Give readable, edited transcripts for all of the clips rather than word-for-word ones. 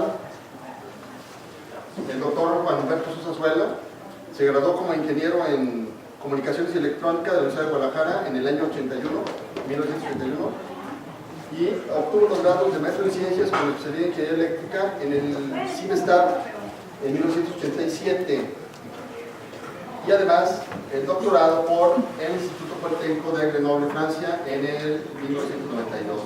doctorado, el doctor Juan Humberto Sosa Zuela. Se graduó como ingeniero en Comunicaciones y Electrónica de la Universidad de Guadalajara en el año 1981, y obtuvo los grados de maestro en Ciencias con especialidad en Ingeniería Eléctrica en el CIMESTAR en 1987, y además el doctorado por el Instituto Politécnico de Grenoble, Francia, en el 1992.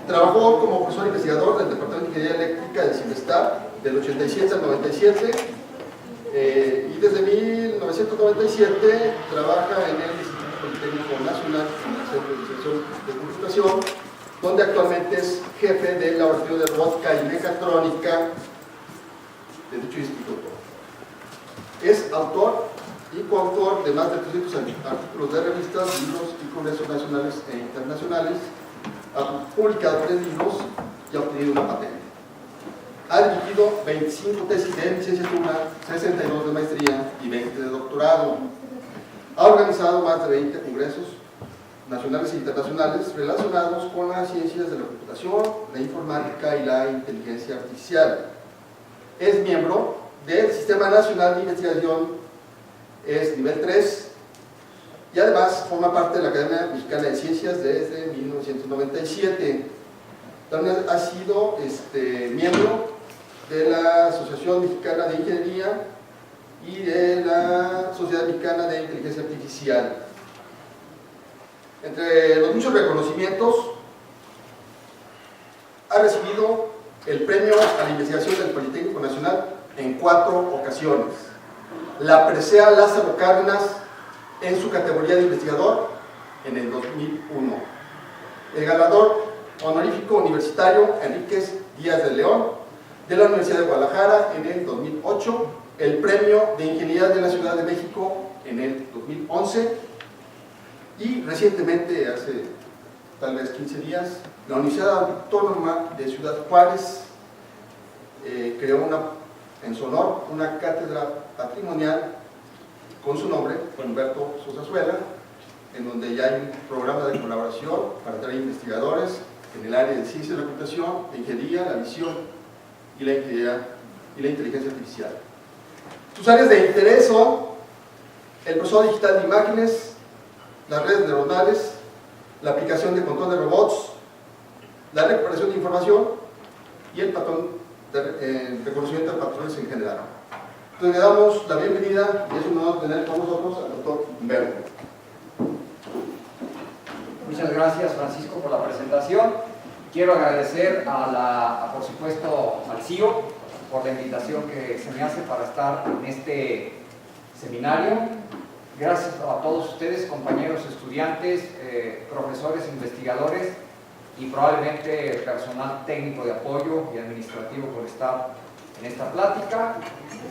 Trabajó como profesor investigador del Departamento de Ingeniería Eléctrica del CIMESTAR del 87 al 97, y desde 1997 trabaja en el Instituto Politécnico Nacional, en el Centro de Investigación de Computación, donde actualmente es jefe del Laboratorio de Robótica y Mecatrónica de dicho instituto. Es autor y coautor de más de 300 artículos de revistas, libros y congresos nacionales e internacionales. Ha publicado 3 libros y ha obtenido una patente. Ha dirigido 25 tesis de licenciatura, 62 de maestría y 20 de doctorado. Ha organizado más de 20 congresos nacionales e internacionales relacionados con las ciencias de la computación, la informática y la inteligencia artificial. Es miembro del Sistema Nacional de Investigación, es nivel 3, y además forma parte de la Academia Mexicana de Ciencias desde 1997. También ha sido miembro de la Asociación Mexicana de Ingeniería y de la Sociedad Mexicana de Inteligencia Artificial. Entre los muchos reconocimientos, ha recibido el premio a la investigación del Politécnico Nacional en 4 ocasiones. La presea Lázaro Cárdenas en su categoría de investigador en el 2001. El ganador honorífico universitario Enríquez Díaz de León de la Universidad de Guadalajara en el 2008. El premio de Ingeniería de la Ciudad de México en el 2011. Y recientemente, hace tal vez 15 días, la Universidad Autónoma de Ciudad Juárez creó en su honor una cátedra patrimonial con su nombre, Juan Humberto Sosa Zuela, en donde ya hay un programa de colaboración para traer investigadores en el área de ciencia de la computación, de ingeniería, la visión y la inteligencia artificial. Sus áreas de interés son el procesado digital de imágenes, las redes neuronales, la aplicación de control de robots, la recuperación de información y el reconocimiento de patrones en general. Entonces le damos la bienvenida y es un honor tener con nosotros al doctor Humberto. Muchas gracias, Francisco, por la presentación. Quiero agradecer por supuesto, al CIO por la invitación que se me hace para estar en este seminario. Gracias a todos ustedes, compañeros estudiantes, profesores, investigadores y probablemente personal técnico de apoyo y administrativo por estar en esta plática.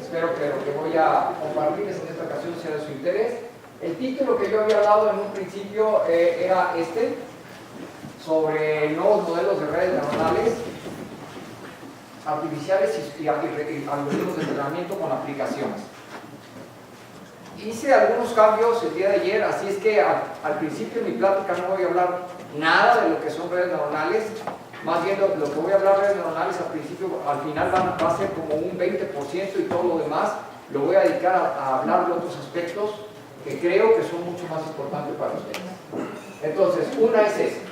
Espero que lo que voy a compartirles en esta ocasión sea de su interés. El título que yo había dado en un principio era sobre nuevos modelos de redes neuronales artificiales y algoritmos de entrenamiento con aplicaciones. Hice algunos cambios el día de ayer, así es que al principio de mi plática no voy a hablar nada de lo que son redes neuronales, más bien lo que voy a hablar de redes neuronales al final va a ser como un 20% y todo lo demás lo voy a dedicar a hablar de otros aspectos que creo que son mucho más importantes para ustedes. Entonces, una es esta.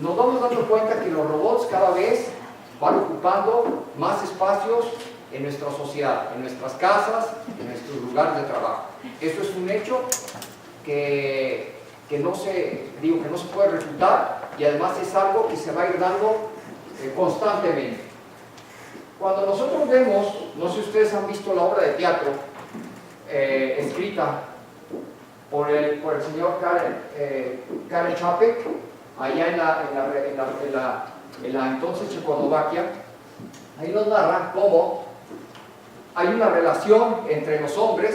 Nos vamos dando cuenta que los robots cada vez van ocupando más espacios en nuestra sociedad, en nuestras casas, en nuestros lugares de trabajo. Esto es un hecho que no se puede refutar y además es algo que se va a ir dando constantemente. Cuando nosotros vemos, no sé si ustedes han visto la obra de teatro escrita por el señor Karel Čapek, allá en la entonces Checoslovaquia, ahí nos narra cómo hay una relación entre los hombres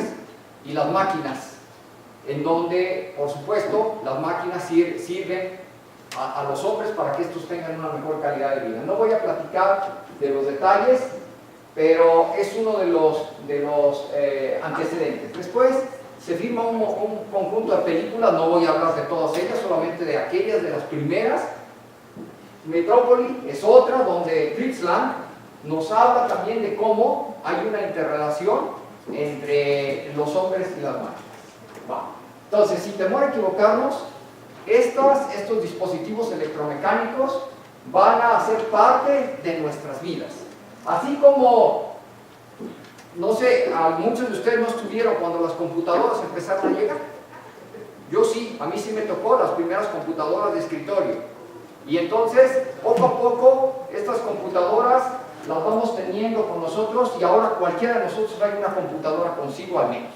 y las máquinas, en donde, por supuesto, las máquinas sirven a los hombres para que estos tengan una mejor calidad de vida. No voy a platicar de los detalles, pero es uno de los antecedentes. Después se firma un conjunto de películas, no voy a hablar de todas ellas, solamente de aquellas de las primeras, Metrópoli es otra donde Fritz Lang nos habla también de cómo hay una interrelación entre los hombres y las máquinas. Va. Entonces, sin temor a equivocarnos, estos dispositivos electromecánicos van a ser parte de nuestras vidas. Así como, no sé, a muchos de ustedes no estuvieron cuando las computadoras empezaron a llegar. Yo sí, a mí sí me tocó las primeras computadoras de escritorio. Y entonces, poco a poco, estas computadoras las vamos teniendo con nosotros y ahora cualquiera de nosotros trae una computadora consigo al menos.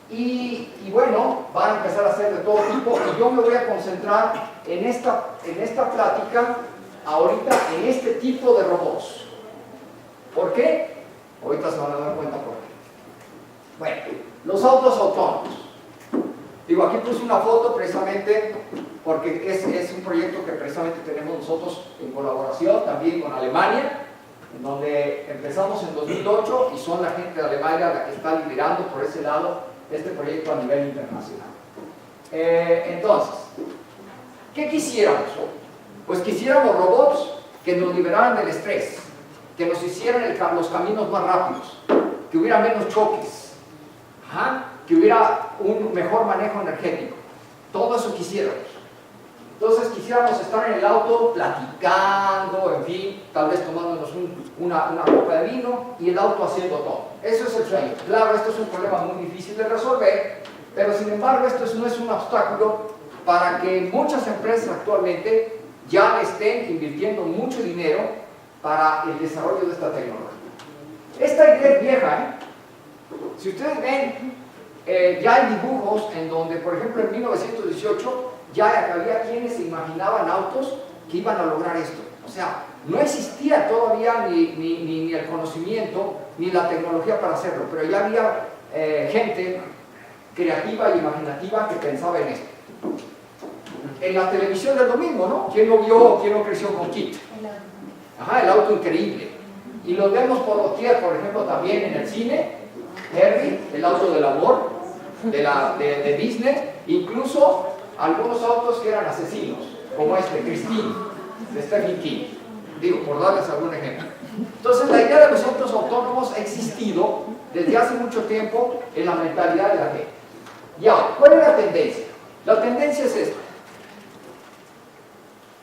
Y bueno, van a empezar a hacer de todo tipo y yo me voy a concentrar en esta plática ahorita en este tipo de robots. ¿Por qué? Ahorita se van a dar cuenta por qué. Bueno, los autos autónomos. Digo, aquí puse una foto precisamente porque es un proyecto que precisamente tenemos nosotros en colaboración también con Alemania, en donde empezamos en 2008 y son la gente de Alemania la que está liderando por ese lado este proyecto a nivel internacional. Entonces, ¿qué quisiéramos? Pues quisiéramos robots que nos liberaran del estrés, que nos hicieran los caminos más rápidos, que hubiera menos choques, que hubiera un mejor manejo energético. Todo eso quisiéramos. Entonces quisiéramos estar en el auto platicando, en fin, tal vez tomándonos una copa de vino y el auto haciendo todo. Eso es el sueño. Claro, esto es un problema muy difícil de resolver, pero sin embargo esto no es un obstáculo para que muchas empresas actualmente ya estén invirtiendo mucho dinero para el desarrollo de esta tecnología. Esta idea es vieja, Si ustedes ven, ya hay dibujos en donde, por ejemplo, en 1918 ya había quienes se imaginaban autos que iban a lograr esto. O sea, no existía todavía ni el conocimiento ni la tecnología para hacerlo, pero ya había gente creativa e imaginativa que pensaba en esto. En la televisión es lo mismo, ¿no? ¿Quién lo vio, quién no creció con KITT? El auto increíble. Y lo vemos por doquier, por ejemplo, también en el cine, Herbie, el auto del amor, de Disney, incluso algunos autos que eran asesinos, como Christine, de Stephen King. Digo, por darles algún ejemplo. Entonces, la idea de los autos autónomos ha existido desde hace mucho tiempo en la mentalidad de la gente. Y ahora, ¿cuál es la tendencia? La tendencia es esta.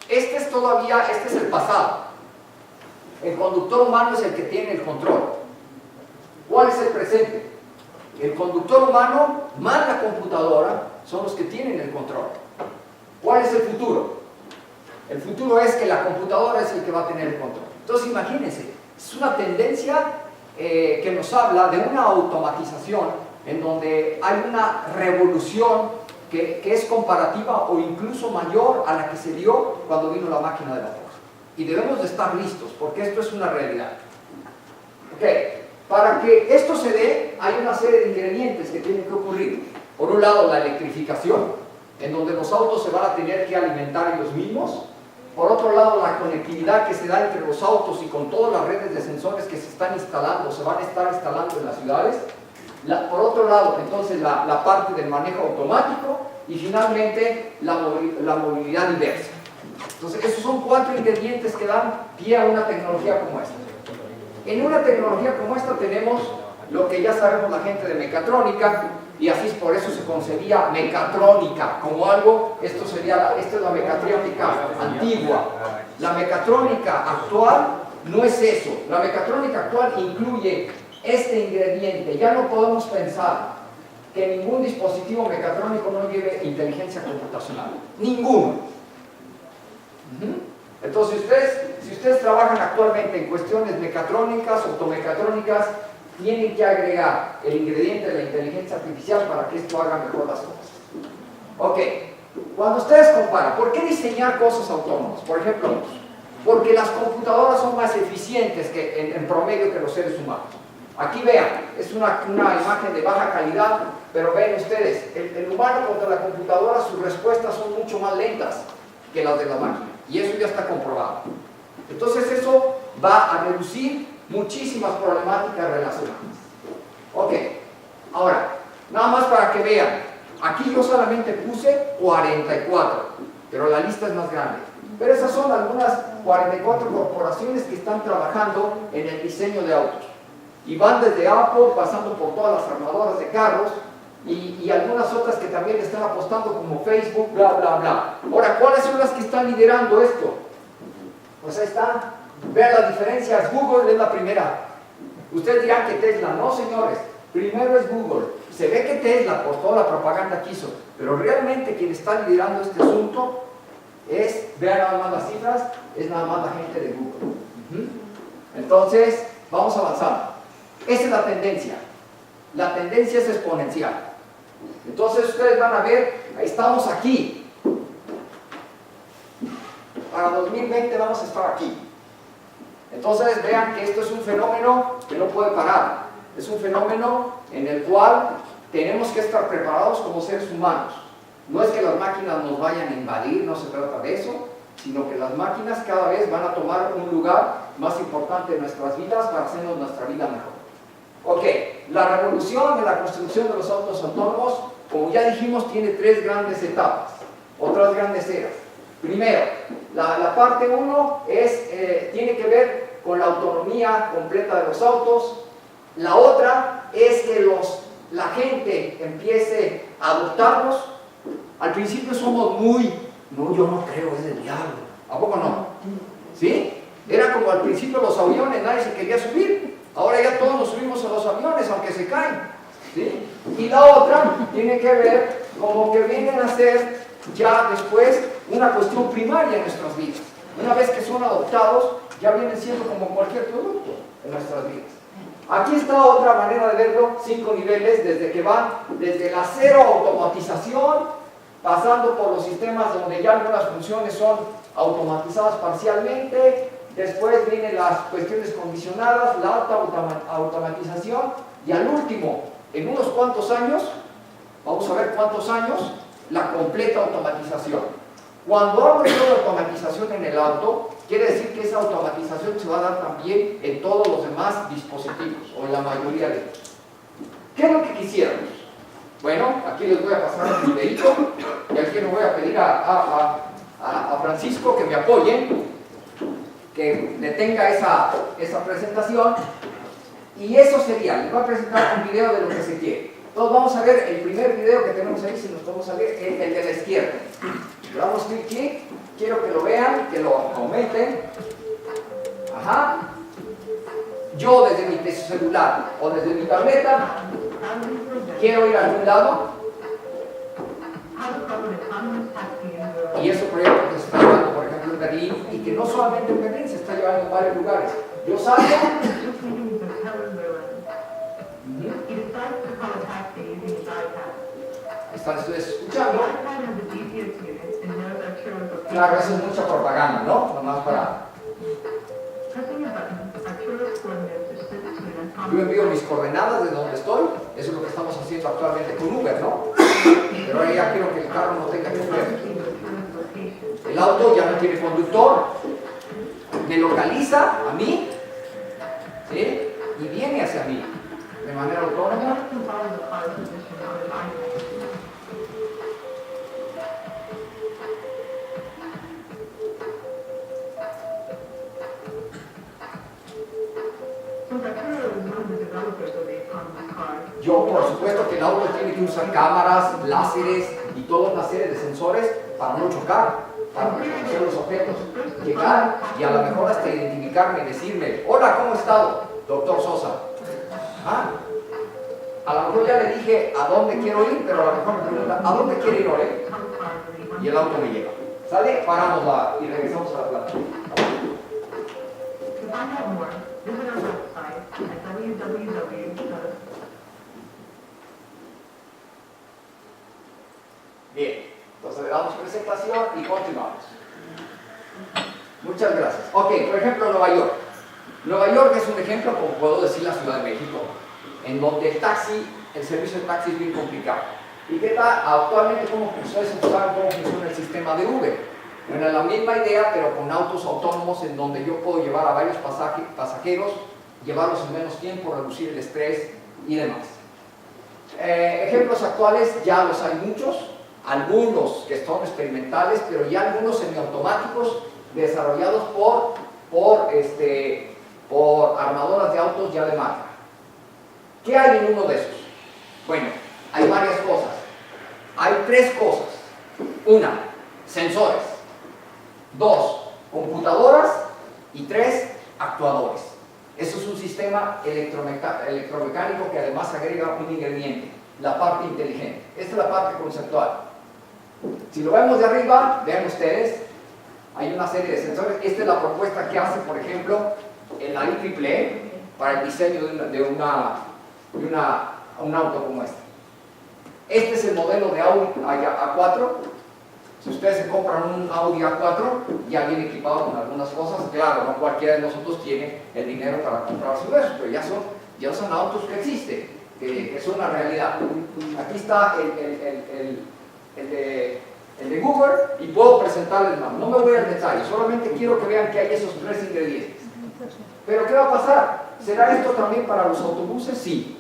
Este es el pasado. El conductor humano es el que tiene el control. ¿Cuál es el presente? El conductor humano más la computadora son los que tienen el control. ¿Cuál es el futuro? El futuro es que la computadora es el que va a tener el control. Entonces imagínense, es una tendencia que nos habla de una automatización en donde hay una revolución que es comparativa o incluso mayor a la que se dio cuando vino la máquina de vapor. Y debemos de estar listos porque esto es una realidad. Para que esto se dé, hay una serie de ingredientes que tienen que ocurrir. Por un lado, la electrificación, en donde los autos se van a tener que alimentar ellos mismos. Por otro lado, la conectividad que se da entre los autos y con todas las redes de sensores que se están instalando, se van a estar instalando en las ciudades. Por otro lado, entonces, la parte del manejo automático y finalmente la movilidad diversa. Entonces, esos son 4 ingredientes que dan pie a una tecnología como esta. En una tecnología como esta tenemos lo que ya sabemos la gente de mecatrónica, y así es por eso se concebía mecatrónica como algo, esta es la mecatrónica antigua. La mecatrónica actual no es eso. La mecatrónica actual incluye este ingrediente. Ya no podemos pensar que ningún dispositivo mecatrónico no lleve inteligencia computacional. Ninguno. Entonces, si ustedes trabajan actualmente en cuestiones mecatrónicas, automecatrónicas, tienen que agregar el ingrediente de la inteligencia artificial para que esto haga mejor las cosas. Cuando ustedes comparan, ¿por qué diseñar cosas autónomas? Por ejemplo, porque las computadoras son más eficientes en promedio que los seres humanos. Aquí vean, es una imagen de baja calidad, pero ven ustedes, el humano contra la computadora, sus respuestas son mucho más lentas que las de la máquina. Y eso ya está comprobado. Entonces eso va a reducir muchísimas problemáticas relacionadas. Ahora, nada más para que vean, aquí yo solamente puse 44, pero la lista es más grande. Pero esas son algunas 44 corporaciones que están trabajando en el diseño de autos. Y van desde Apple, pasando por todas las armadoras de carros, y algunas otras que también están apostando como Facebook, bla, bla, bla. Ahora, ¿cuáles son las que están liderando esto? Pues ahí está. Vean las diferencias. Google es la primera. Ustedes dirán que Tesla. No, señores. Primero es Google. Se ve que Tesla, por toda la propaganda que hizo, pero realmente quien está liderando este asunto es, vean nada más las cifras, es nada más la gente de Google. Entonces, vamos avanzando. Esa es la tendencia. La tendencia es exponencial. Entonces ustedes van a ver, estamos aquí. Para 2020 vamos a estar aquí. Entonces vean que esto es un fenómeno que no puede parar. Es un fenómeno en el cual tenemos que estar preparados como seres humanos. No es que las máquinas nos vayan a invadir, no se trata de eso, sino que las máquinas cada vez van a tomar un lugar más importante en nuestras vidas para hacernos nuestra vida mejor. Ok, la revolución de la construcción de los autos autónomos, como ya dijimos, tiene tres grandes etapas, o tres grandes eras. Primero, la parte 1 tiene que ver con la autonomía completa de los autos. La otra es que la gente empiece a adoptarlos. Al principio somos no, yo no creo, es del diablo. ¿A poco no? ¿Sí? Era como al principio los aviones, nadie se quería subir. Ahora ya todos nos subimos a los aviones, aunque se caen. ¿Sí? Y la otra tiene que ver como que vienen a ser ya después una cuestión primaria en nuestras vidas. Una vez que son adoptados, ya vienen siendo como cualquier producto en nuestras vidas. Aquí está otra manera de verlo, 5 niveles, desde que van desde la cero automatización, pasando por los sistemas donde ya algunas funciones son automatizadas parcialmente. Después vienen las cuestiones condicionadas, la alta automatización, y al último, en unos cuantos años, vamos a ver cuántos años, la completa automatización. Cuando hablo yo de automatización en el auto, quiere decir que esa automatización se va a dar también en todos los demás dispositivos, o en la mayoría de ellos. ¿Qué es lo que quisiéramos? Bueno, aquí les voy a pasar un videito, y aquí les voy a pedir a Francisco que me apoyen, que detenga esa presentación, y eso sería, les voy a presentar un video de lo que se quiere. Entonces vamos a ver el primer video que tenemos ahí, si nos podemos salir, el de la izquierda. Le damos clic aquí, quiero que lo vean, que lo aumenten. Ajá. Yo desde mi celular o desde mi tableta quiero ir a algún lado, y ese proyecto que se está llevando, por ejemplo, en Berlín, y que no solamente en Berlín, se está llevando en varios lugares. Yo salgo. ¿Están ustedes escuchando? Claro, eso es mucha propaganda, ¿no? Nomás para... Yo envío mis coordenadas de donde estoy, eso es lo que estamos haciendo actualmente con Uber, ¿no? Pero ahora ya quiero que el carro no tenga chofer. El auto ya no tiene conductor, me localiza a mí, ¿sí? Y viene hacia mí de manera autónoma. Yo, por supuesto que el auto tiene que usar cámaras, láseres y toda una serie de sensores para no chocar, para reconocer los objetos, llegar y a lo mejor hasta identificarme y decirme: hola, ¿cómo ha estado, doctor Sosa? ¿Ah? A lo mejor ya le dije a dónde quiero ir, pero a lo mejor me pregunta: ¿a dónde quiere ir, Ole? Y el auto me lleva. ¿Sale? Paramos y regresamos a la planta. Bien, entonces le damos presentación y continuamos. Muchas gracias. Ok, por ejemplo, Nueva York. Nueva York es un ejemplo, como puedo decir, la Ciudad de México, en donde el servicio de taxi es bien complicado. ¿Y qué tal actualmente cómo ustedes saben cómo funciona el sistema de Uber? Bueno, la misma idea, pero con autos autónomos en donde yo puedo llevar a varios pasajeros, llevarlos en menos tiempo, reducir el estrés y demás. Ejemplos actuales, ya los hay muchos. algunos que son experimentales, pero ya algunos semiautomáticos desarrollados por armadoras de autos ya de marca. ¿Qué hay en uno de esos? Bueno, hay varias cosas. Hay 3 cosas. 1, sensores. 2, computadoras. Y 3, actuadores. Eso es un sistema electromecánico que además agrega un ingrediente, la parte inteligente. Esta es la parte conceptual. Si lo vemos de arriba, vean ustedes, hay una serie de sensores. Esta es la propuesta que hace, por ejemplo, el IEEE para el diseño de un auto como este. Este es el modelo de Audi A4. Si ustedes se compran un Audi A4, ya viene equipado con algunas cosas. Claro, no cualquiera de nosotros tiene el dinero para comprarse eso, pero ya son autos que existen, que son una realidad. Aquí está el de Google y puedo presentarles más. No me voy al detalle, solamente quiero que vean que hay esos 3 ingredientes. Pero ¿qué va a pasar? ¿Será esto también para los autobuses? Sí.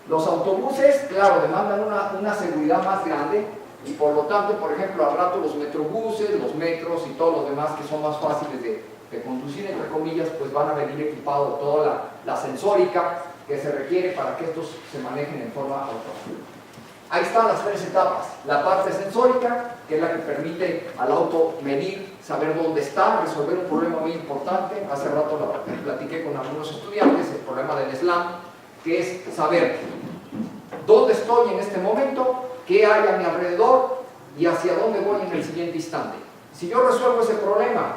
Los autobuses, claro, demandan una seguridad más grande y por lo tanto, por ejemplo, al rato los metrobuses, los metros y todos los demás que son más fáciles de conducir, entre comillas, pues van a venir equipados de toda la sensórica que se requiere para que estos se manejen en forma autónoma. Ahí están las 3 etapas. La parte sensórica, que es la que permite al auto medir, saber dónde está, resolver un problema muy importante. Hace rato platiqué con algunos estudiantes el problema del SLAM, que es saber dónde estoy en este momento, qué hay a mi alrededor y hacia dónde voy en el siguiente instante. Si yo resuelvo ese problema,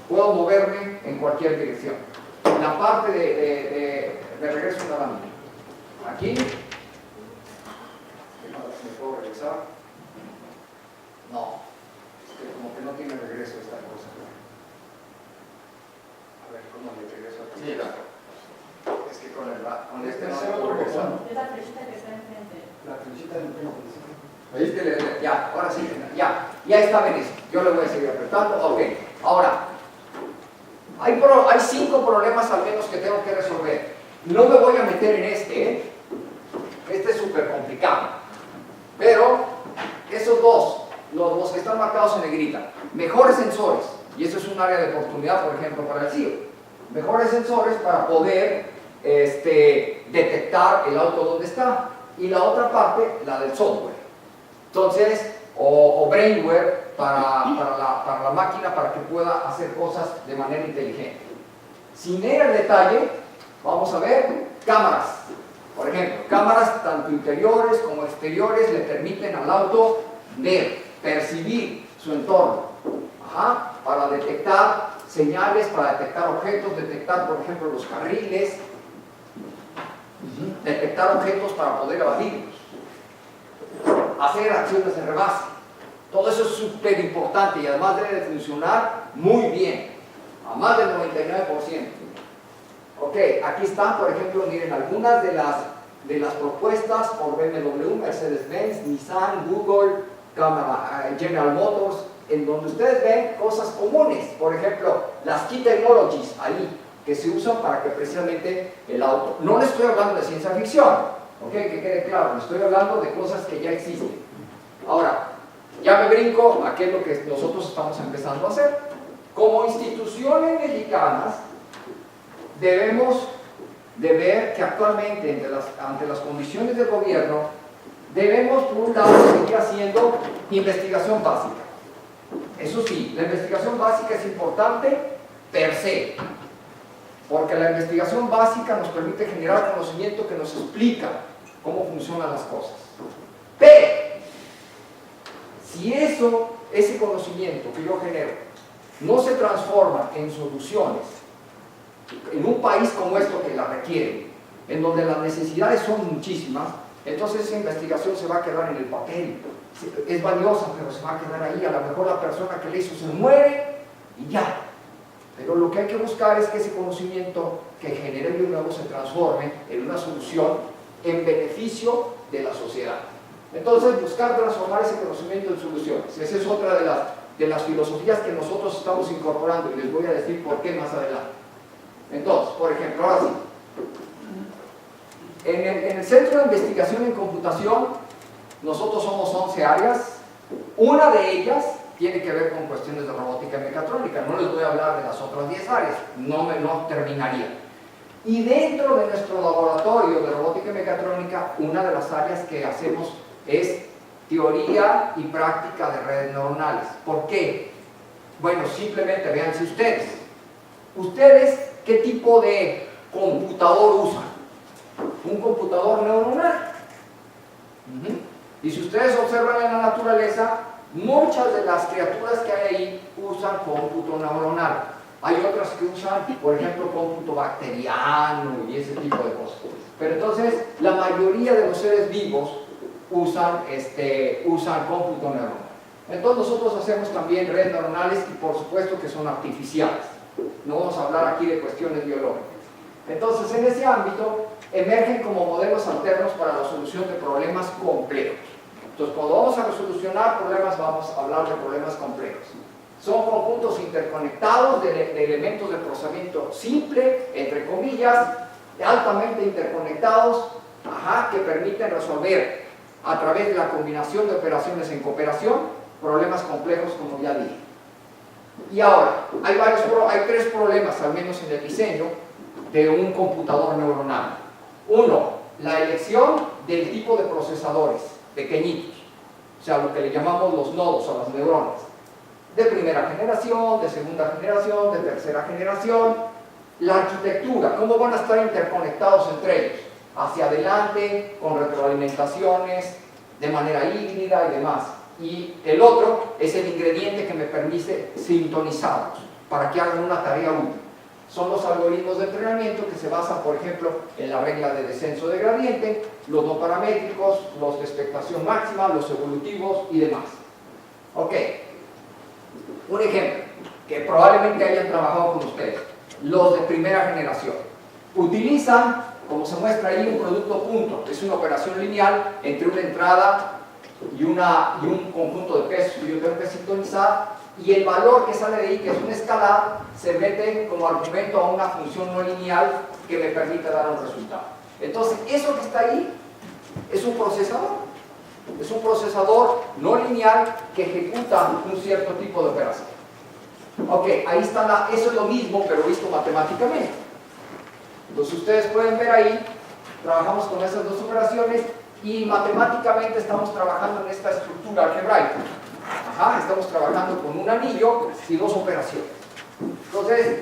puedo moverme en cualquier dirección. La parte de regreso a la lámina. Aquí, ¿me puedo regresar? No, es que como que no tiene regreso esta cosa. A ver, ¿cómo le regreso aquí? Sí, claro. Es que con este no se puede regresar. Es la flechita que está enfrente. La flechita del frente. ¿Ahí? Ya, ahora sí, ya está bien eso. Yo le voy a seguir apretando. Ok, ahora, hay 5 problemas al menos que tengo que resolver. No me voy a meter en este es súper complicado. Pero, esos 2, los que están marcados en negrita, mejores sensores, y eso es un área de oportunidad, por ejemplo, para el CIO. Mejores sensores para poder detectar el auto donde está. Y la otra parte, la del software. Entonces, o brainware para la máquina para que pueda hacer cosas de manera inteligente. Sin ir al detalle, vamos a ver cámaras. Por ejemplo, cámaras tanto interiores como exteriores le permiten al auto ver, percibir su entorno. Para detectar señales, para detectar objetos, detectar, por ejemplo, los carriles, detectar objetos para poder evadirlos, hacer acciones de rebase. Todo eso es súper importante y además debe de funcionar muy bien, a más del 99%. Ok, aquí están, por ejemplo, miren, algunas de las propuestas por BMW, Mercedes-Benz, Nissan, Google, General Motors, en donde ustedes ven cosas comunes. Por ejemplo, las Key Technologies ahí, que se usan para que precisamente el auto. No le estoy hablando de ciencia ficción, ¿ok? Que quede claro, le estoy hablando de cosas que ya existen. Ahora, ya me brinco a qué es lo que nosotros estamos empezando a hacer. Como instituciones mexicanas, debemos de ver que actualmente, ante las condiciones del gobierno, debemos, por un lado, seguir haciendo investigación básica. Eso sí, la investigación básica es importante per se, porque la investigación básica nos permite generar conocimiento que nos explica cómo funcionan las cosas. Pero, si ese conocimiento que yo genero no se transforma en soluciones, en un país como esto que la requiere, en donde las necesidades son muchísimas, entonces esa investigación se va a quedar en el papel. Es valiosa, pero se va a quedar ahí. A lo mejor la persona que le hizo se muere y ya. Pero lo que hay que buscar es que ese conocimiento que genere de nuevo se transforme en una solución en beneficio de la sociedad. Entonces, buscar transformar ese conocimiento en soluciones. Esa es otra de las filosofías que nosotros estamos incorporando y les voy a decir por qué más adelante. Entonces, por ejemplo, ahora sí, en el Centro de Investigación en Computación, nosotros somos 11 áreas, Una de ellas tiene que ver con cuestiones de robótica y mecatrónica. No les voy a hablar de las otras 10 áreas, no terminaría. Y dentro de nuestro laboratorio de robótica y mecatrónica, una de las áreas que hacemos es teoría y práctica de redes neuronales. ¿Por qué? Bueno, simplemente véanse ustedes. ¿Ustedes qué tipo de computador usan? Un computador neuronal. Y si ustedes observan en la naturaleza, muchas de las criaturas que hay ahí usan cómputo neuronal. Hay otras que usan, por ejemplo, cómputo bacteriano y ese tipo de cosas. Pero entonces, la mayoría de los seres vivos usan cómputo neuronal. Entonces nosotros hacemos también redes neuronales y por supuesto que son artificiales. No vamos a hablar aquí de cuestiones biológicas. Entonces, en ese ámbito, emergen como modelos alternos para la solución de problemas complejos. Entonces, cuando vamos a solucionar problemas, vamos a hablar de problemas complejos. Son conjuntos interconectados de elementos de procesamiento simple, entre comillas, altamente interconectados, que permiten resolver a través de la combinación de operaciones en cooperación problemas complejos, como ya dije. Y ahora, hay 3 problemas, al menos en el diseño, de un computador neuronal. Uno, la elección del tipo de procesadores pequeñitos, o sea, lo que le llamamos los nodos o las neuronas, de primera generación, de segunda generación, de tercera generación. La arquitectura, cómo van a estar interconectados entre ellos, hacia adelante, con retroalimentaciones, de manera híbrida y demás. Y el otro es el ingrediente que me permite sintonizarlos para que hagan una tarea útil. Son los algoritmos de entrenamiento que se basan, por ejemplo, en la regla de descenso de gradiente, los no paramétricos, los de expectación máxima, los evolutivos y demás. Ok, un ejemplo que probablemente hayan trabajado con ustedes, los de primera generación. Utilizan, como se muestra ahí, un producto punto. Es una operación lineal entre una entrada y un conjunto de pesos que yo tengo que sintonizar, y el valor que sale de ahí, que es un escalar, se mete como argumento a una función no lineal que me permite dar un resultado. Entonces, eso que está ahí es un procesador. Es un procesador no lineal que ejecuta un cierto tipo de operación. Ok, ahí está eso es lo mismo, pero visto matemáticamente. Entonces, ustedes pueden ver ahí, trabajamos con esas 2 operaciones y matemáticamente estamos trabajando en esta estructura algebraica. Estamos trabajando con un anillo y 2 operaciones. Entonces,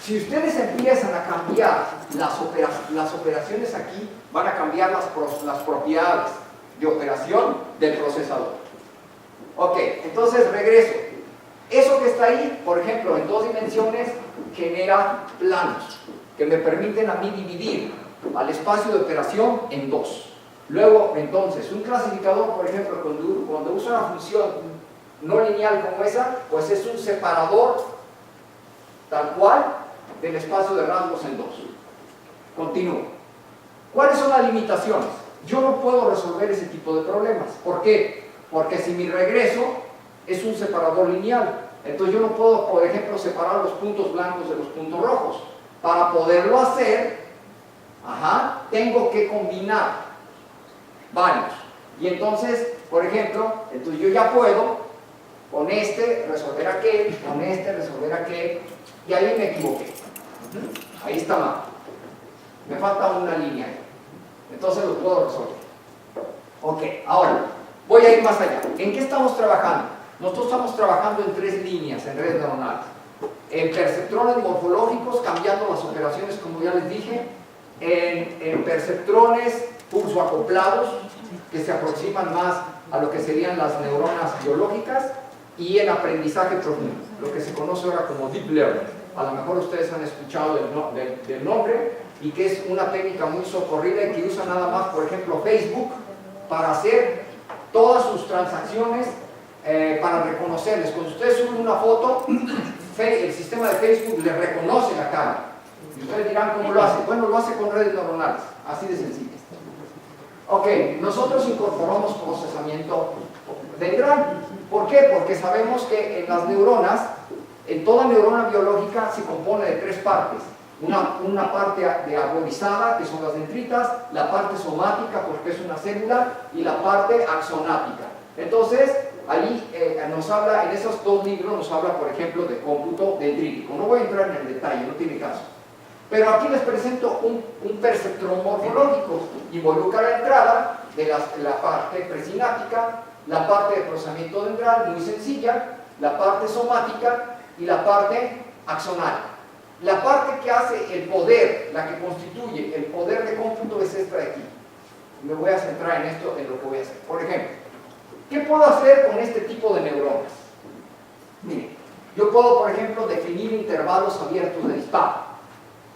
si ustedes empiezan a cambiar las operaciones aquí, van a cambiar las propiedades de operación del procesador. Ok, entonces regreso. Eso que está ahí, por ejemplo, en 2 dimensiones, genera planos que me permiten a mí dividir al espacio de operación en 2. Luego, entonces, un clasificador, por ejemplo, cuando usa una función no lineal como esa, pues es un separador tal cual del espacio de rasgos en 2. Continúo. ¿Cuáles son las limitaciones? Yo no puedo resolver ese tipo de problemas. ¿Por qué? Porque si mi regreso es un separador lineal, entonces yo no puedo, por ejemplo, separar los puntos blancos de los puntos rojos. Para poderlo hacer, tengo que combinar varios. Y entonces, por ejemplo, entonces yo ya puedo con este resolver aquel, con este resolver aquel, y ahí me equivoqué. Ahí está mal. Me falta una línea ahí. Entonces lo puedo resolver. Ok, ahora voy a ir más allá. ¿En qué estamos trabajando? Nosotros estamos trabajando en 3 líneas en redes neuronales. En perceptrones morfológicos, cambiando las operaciones, como ya les dije. En perceptrones pulso acoplados, que se aproximan más a lo que serían las neuronas biológicas, y en aprendizaje profundo, lo que se conoce ahora como Deep Learning. A lo mejor ustedes han escuchado del nombre, y que es una técnica muy socorrida y que usa nada más, por ejemplo, Facebook, para hacer todas sus transacciones, para reconocerles. Cuando ustedes suben una foto, el sistema de Facebook les reconoce la cara. Y ustedes dirán, ¿cómo lo hace? Bueno, lo hace con redes neuronales, así de sencillo. Ok, nosotros incorporamos procesamiento dendral. ¿Por qué? Porque sabemos que en las neuronas, en toda neurona biológica se compone de 3 partes. Una parte de arborizada, que son las dendritas, la parte somática, porque es una célula, y la parte axonática. Entonces, ahí nos habla, en esos dos libros nos habla, por ejemplo, de cómputo dendrítico. No voy a entrar en el detalle, no tiene caso. Pero aquí les presento un perceptrón morfológico. Involucra la entrada de la parte presináptica, la parte de procesamiento dendral, muy sencilla, la parte somática y la parte axonal. La parte que hace el poder, la que constituye el poder de cómputo es esta de aquí. Me voy a centrar en esto, en lo que voy a hacer. Por ejemplo, ¿qué puedo hacer con este tipo de neuronas? Miren, yo puedo, por ejemplo, definir intervalos abiertos de disparo.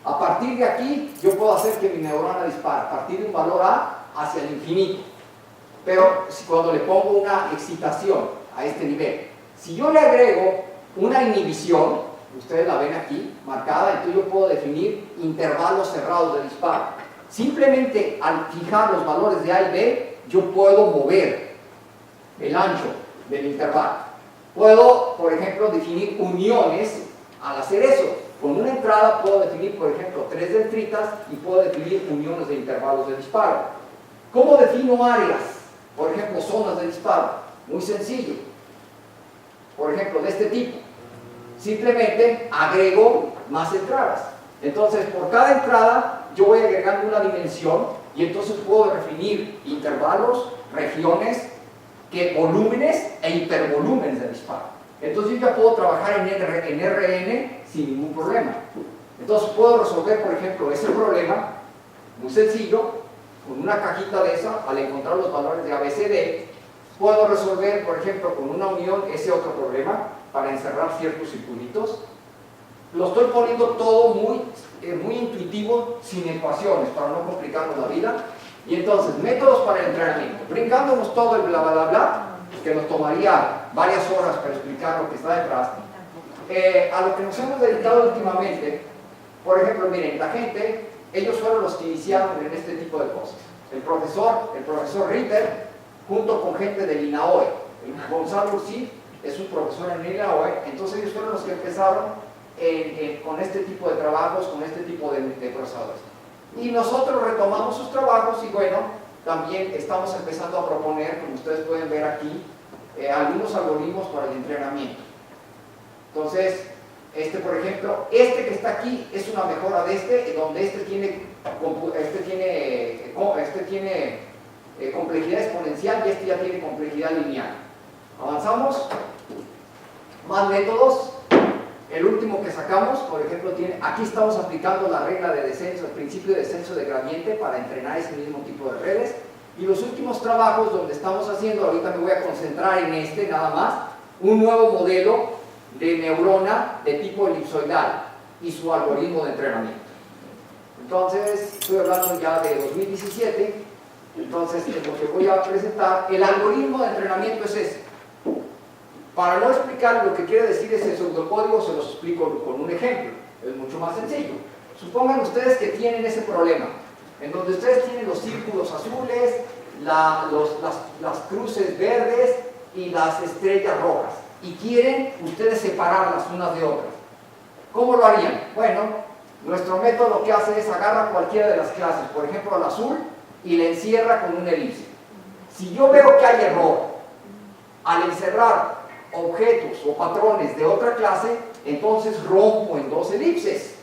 A partir de aquí, yo puedo hacer que mi neurona dispare a partir de un valor A hacia el infinito. Pero cuando le pongo una excitación a este nivel, si yo le agrego una inhibición, ustedes la ven aquí marcada, entonces yo puedo definir intervalos cerrados de disparo. Simplemente al fijar los valores de A y B, yo puedo mover el ancho del intervalo. Puedo, por ejemplo, definir uniones al hacer eso. Con una entrada puedo definir, por ejemplo, 3 dendritas y puedo definir uniones de intervalos de disparo. ¿Cómo defino áreas? Por ejemplo, zonas de disparo. Muy sencillo. Por ejemplo, de este tipo. Simplemente agrego más entradas. Entonces, por cada entrada, yo voy agregando una dimensión y entonces puedo definir intervalos, regiones, volúmenes e hipervolúmenes de disparo. Entonces yo ya puedo trabajar en RN sin ningún problema. Entonces puedo resolver, por ejemplo, ese problema, muy sencillo, con una cajita de esa, al encontrar los valores de ABCD, puedo resolver, por ejemplo, con una unión ese otro problema para encerrar ciertos circulitos. Lo estoy poniendo todo muy intuitivo, sin ecuaciones, para no complicarnos la vida. Y entonces, métodos para el entrenamiento. Brincándonos todo el bla bla bla, que nos tomaría varias horas para explicar lo que está detrás. A lo que nos hemos dedicado últimamente, por ejemplo, miren, la gente, ellos fueron los que iniciaron en este tipo de cosas. El profesor Ritter, junto con gente del INAOE. Gonzalo Ursi es un profesor en el INAOE, entonces ellos fueron los que empezaron con este tipo de trabajos, con este tipo de procesadores. Y nosotros retomamos sus trabajos y bueno, también estamos empezando a proponer, como ustedes pueden ver aquí, algunos algoritmos para el entrenamiento. Entonces, por ejemplo, este que está aquí es una mejora de donde este tiene complejidad exponencial y este ya tiene complejidad lineal. Avanzamos. Más métodos. El último que sacamos, por ejemplo, aquí estamos aplicando la regla de descenso, el principio de descenso de gradiente para entrenar ese mismo tipo de redes. Y los últimos trabajos donde estamos haciendo, ahorita me voy a concentrar en nada más, un nuevo modelo de neurona de tipo elipsoidal y su algoritmo de entrenamiento. Entonces, estoy hablando ya de 2017, entonces lo que voy a presentar, el algoritmo de entrenamiento es ese. Para no explicar lo que quiere decir ese pseudocódigo, se los explico con un ejemplo, es mucho más sencillo. Supongan ustedes que tienen ese problema, en donde ustedes tienen los círculos azules, las cruces verdes y las estrellas rojas, y quieren ustedes separarlas unas de otras. ¿Cómo lo harían? Bueno, nuestro método lo que hace es agarra cualquiera de las clases, por ejemplo al azul, y le encierra con una elipse. Si yo veo que hay error al encerrar objetos o patrones de otra clase, entonces rompo en dos elipses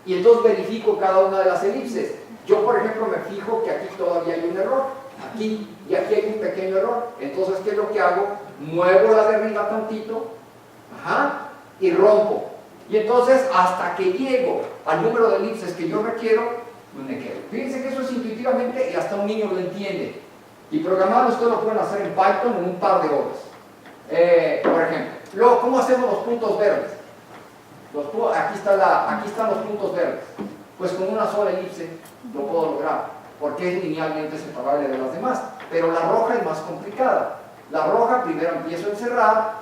y entonces verifico cada una de las elipses. Yo, por ejemplo, me fijo que aquí todavía hay un error, aquí y aquí hay un pequeño error. Entonces, ¿qué es lo que hago? Muevo la de arriba tantito, y rompo. Y entonces, hasta que llego al número de elipses que yo requiero, pues me quedo. Fíjense que eso es intuitivamente y hasta un niño lo entiende. Y programarlo ustedes lo pueden hacer en Python en un par de horas. Por ejemplo, luego, ¿cómo hacemos los puntos verdes? Aquí están los puntos verdes. Pues con una sola elipse lo puedo lograr, porque es linealmente separable de las demás. Pero la roja es más complicada. La roja primero empiezo a encerrar,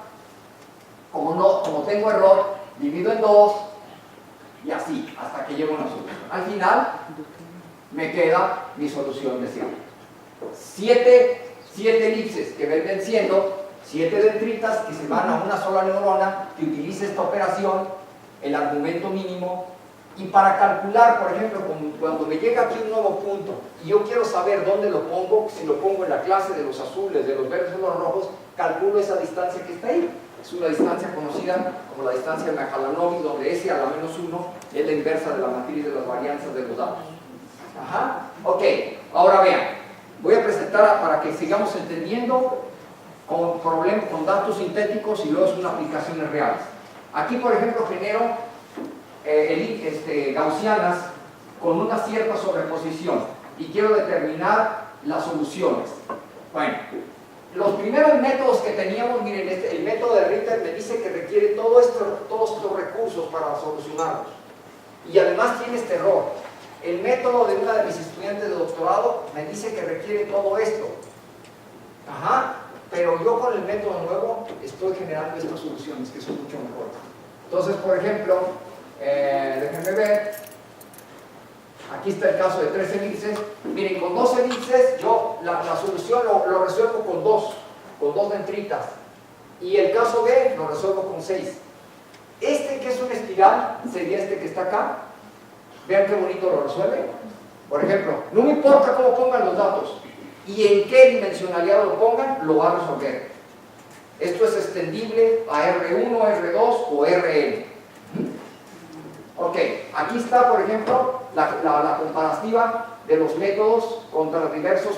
como tengo error, divido en dos, y así, hasta que llego a una solución. Al final, me queda mi solución de cierre. 7 elipses que vendrán siendo 7 dendritas que se van a una sola neurona que utiliza esta operación, el argumento mínimo Y para calcular, por ejemplo, cuando me llega aquí un nuevo punto y yo quiero saber dónde lo pongo, si lo pongo en la clase de los azules, de los verdes o los rojos, calculo esa distancia que está ahí. Es una distancia conocida como la distancia de Mahalanobis, donde S a la menos 1 es la inversa de la matriz de las varianzas de los datos. Ajá. Ok, ahora vean, voy a presentar para que sigamos entendiendo con datos sintéticos y luego son aplicaciones reales. Aquí, por ejemplo, genero gaussianas con una cierta sobreposición y quiero determinar las soluciones. Bueno, los primeros métodos que teníamos, miren, el método de Ritter me dice que requiere todos estos recursos para solucionarlos. Y además tiene este error. El método de una de mis estudiantes de doctorado me dice que requiere todo esto. Ajá, pero yo con el método nuevo estoy generando estas soluciones que son mucho mejores. Entonces, por ejemplo, déjenme ver. Aquí está el caso de 3 elipses. Miren, con 2 elipses yo la solución lo resuelvo con dos dentritas. Y el caso B lo resuelvo con 6. Este que es una espiral sería este que está acá. Vean qué bonito lo resuelve. Por ejemplo, no me importa cómo pongan los datos y en qué dimensionalidad lo pongan, lo va a resolver. Esto es extendible a R1, R2 o RN. Ok, aquí está, por ejemplo, la comparativa de los métodos contra las diversas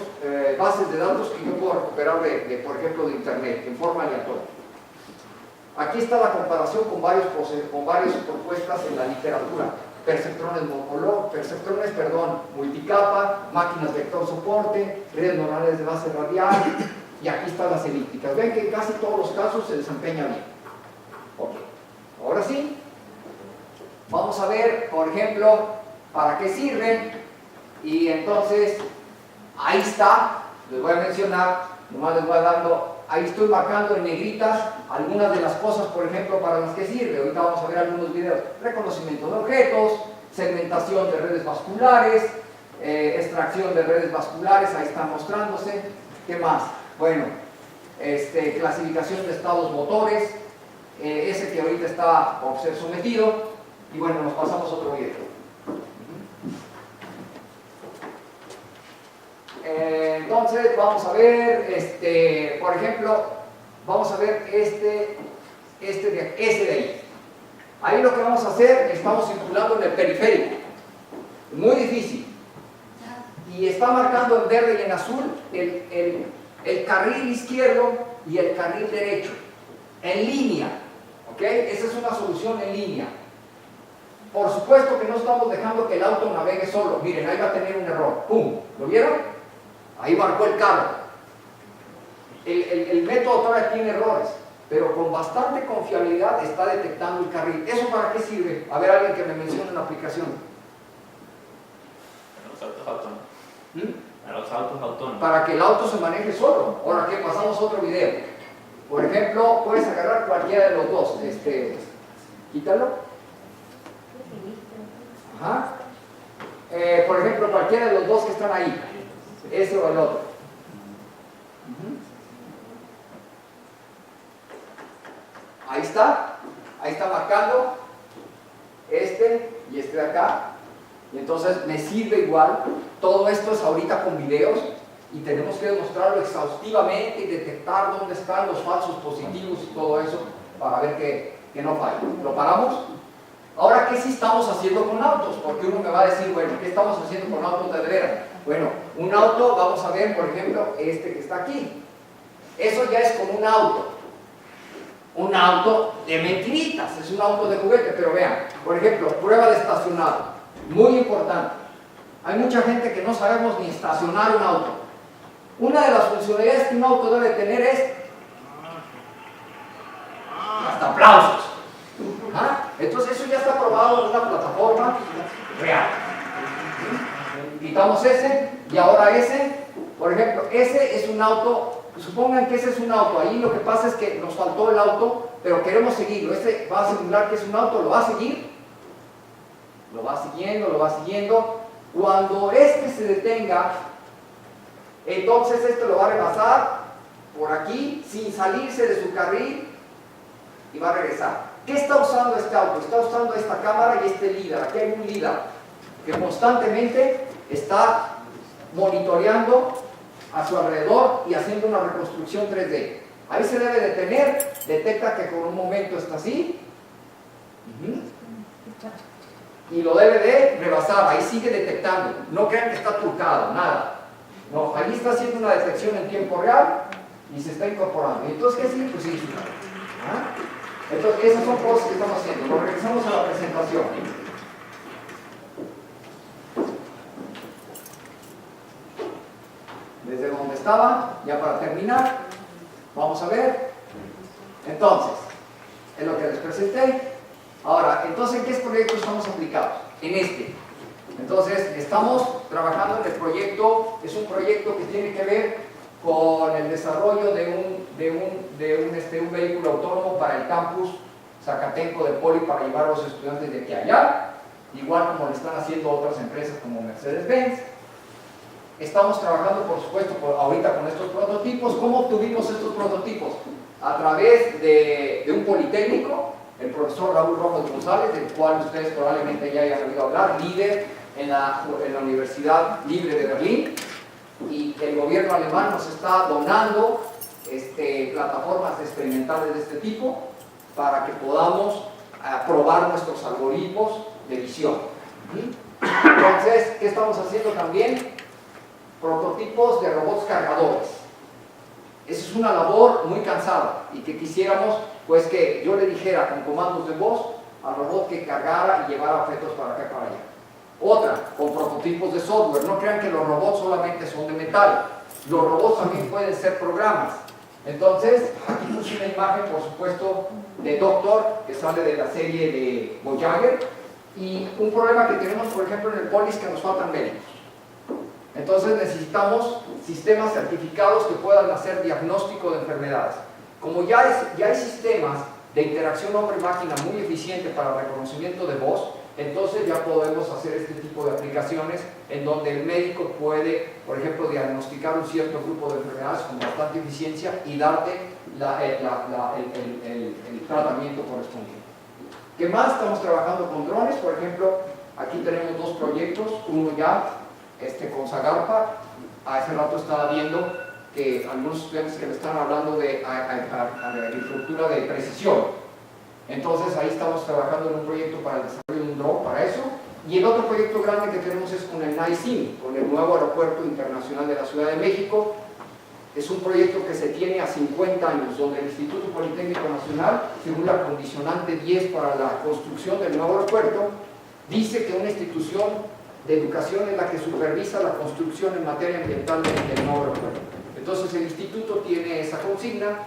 bases de datos que yo puedo recuperar, por ejemplo, de Internet, en forma aleatoria. Aquí está la comparación con varias propuestas en la literatura. Perceptrones multicapa, máquinas vector soporte, redes neuronales de base radial, y aquí están las elípticas. Ven que en casi todos los casos se desempeña bien. Ok, ahora sí. Vamos a ver, por ejemplo, para qué sirven. Y entonces, ahí está, les voy a mencionar, nomás les voy dando, ahí estoy marcando en negritas algunas de las cosas, por ejemplo, para las que sirve. Ahorita vamos a ver algunos videos. Reconocimiento de objetos, segmentación de redes vasculares, extracción de redes vasculares, ahí está mostrándose. ¿Qué más? Bueno, clasificación de estados motores, ese que ahorita está por ser sometido. Y bueno, nos pasamos a otro video. Entonces, vamos a ver, por ejemplo, vamos a ver ese de ahí. Ahí lo que vamos a hacer, estamos circulando en el periférico. Muy difícil. Y está marcando en verde y en azul el carril izquierdo y el carril derecho. En línea. ¿Ok? Esa es una solución en línea. Por supuesto que no estamos dejando que el auto navegue solo. Miren, ahí va a tener un error. ¡Pum! ¿Lo vieron? Ahí marcó el carro. El método todavía tiene errores, pero con bastante confiabilidad está detectando el carril. ¿Eso para qué sirve? A ver, alguien que me mencione una aplicación. Los autos autónomos. Los autos autónomos. Para que el auto se maneje solo. Ahora que pasamos a otro video. Por ejemplo, puedes agarrar cualquiera de los dos. Quítalo. Ajá. Por ejemplo, cualquiera de los dos que están ahí, ese o el otro. Ahí está marcando este y este de acá, y entonces me sirve igual. Todo esto es ahorita con videos y tenemos que demostrarlo exhaustivamente y detectar dónde están los falsos positivos y todo eso para ver que no falla. ¿Lo paramos? Ahora, ¿qué sí estamos haciendo con autos? Porque uno me va a decir, bueno, ¿qué estamos haciendo con autos de veras? Bueno, un auto, vamos a ver, por ejemplo, este que está aquí. Eso ya es como un auto. Un auto de mentiritas, es un auto de juguete, pero vean, por ejemplo, prueba de estacionado. Muy importante. Hay mucha gente que no sabemos ni estacionar un auto. Una de las funcionalidades que un auto debe tener es hasta aplausos. ¿Ah? Entonces eso ya está probado en una plataforma real. Quitamos ese y ahora ese. Por ejemplo, ese es un auto. Supongan que ese es un auto. Ahí lo que pasa es que nos faltó el auto, pero queremos seguirlo. Este va a simular que es un auto, lo va a seguir. Lo va siguiendo, lo va siguiendo. Cuando este se detenga, entonces este lo va a rebasar por aquí sin salirse de su carril y va a regresar. ¿Qué está usando este auto? Está usando esta cámara y este LIDAR. Aquí hay un LIDAR que constantemente está monitoreando a su alrededor y haciendo una reconstrucción 3D. Ahí se debe detener, detecta que por un momento está así, y lo debe de rebasar, ahí sigue detectando. No crean que está trucado, nada. No, ahí está haciendo una detección en tiempo real y se está incorporando. ¿Y entonces qué sigue? Pues sí. ¿Ah? Entonces, esas son cosas que estamos haciendo. Nos regresamos a la presentación. Desde donde estaba, ya para terminar, vamos a ver. Entonces, es lo que les presenté. Ahora, entonces, ¿en qué proyecto estamos aplicados? En este. Entonces, estamos trabajando en el proyecto, es un proyecto que tiene que ver con el desarrollo de un vehículo autónomo para el campus Zacatenco de Poli para llevar a los estudiantes de aquí a allá, igual como lo están haciendo otras empresas como Mercedes-Benz. Estamos trabajando, por supuesto, ahorita con estos prototipos. ¿Cómo obtuvimos estos prototipos? A través de un politécnico, el profesor Raúl Ramos González, del cual ustedes probablemente ya hayan oído hablar, líder en la Universidad Libre de Berlín, y el gobierno alemán nos está donando plataformas experimentales de este tipo para que podamos probar nuestros algoritmos de visión. Entonces, ¿qué estamos haciendo también? Prototipos de robots cargadores. Esa es una labor muy cansada y que quisiéramos pues que yo le dijera con comandos de voz al robot que cargara y llevara objetos para acá y para allá. Otra, con prototipos de software. No crean que los robots solamente son de metal. Los robots también pueden ser programas. Entonces, aquí puse una imagen, por supuesto, de Doctor, que sale de la serie de Voyager, y un problema que tenemos, por ejemplo, en el Poli es que nos faltan médicos. Entonces necesitamos sistemas certificados que puedan hacer diagnóstico de enfermedades. Como ya hay sistemas de interacción hombre-máquina muy eficientes para reconocimiento de voz, entonces ya podemos hacer este tipo de aplicaciones en donde el médico puede, por ejemplo, diagnosticar un cierto grupo de enfermedades con bastante eficiencia y darte el tratamiento correspondiente. ¿Qué más? Estamos trabajando con drones, por ejemplo, aquí tenemos dos proyectos, uno ya con Zagarpa. Hace rato estaba viendo que algunos estudiantes que me están hablando de agricultura de precisión. Entonces ahí estamos trabajando en un proyecto para el desarrollo de un dron para eso. Y el otro proyecto grande que tenemos es con el NICIM, con el nuevo aeropuerto internacional de la Ciudad de México. Es un proyecto que se tiene a 50 años, donde el Instituto Politécnico Nacional, según la condicionante 10 para la construcción del nuevo aeropuerto, dice que una institución de educación es la que supervisa la construcción en materia ambiental del nuevo aeropuerto. Entonces el instituto tiene esa consigna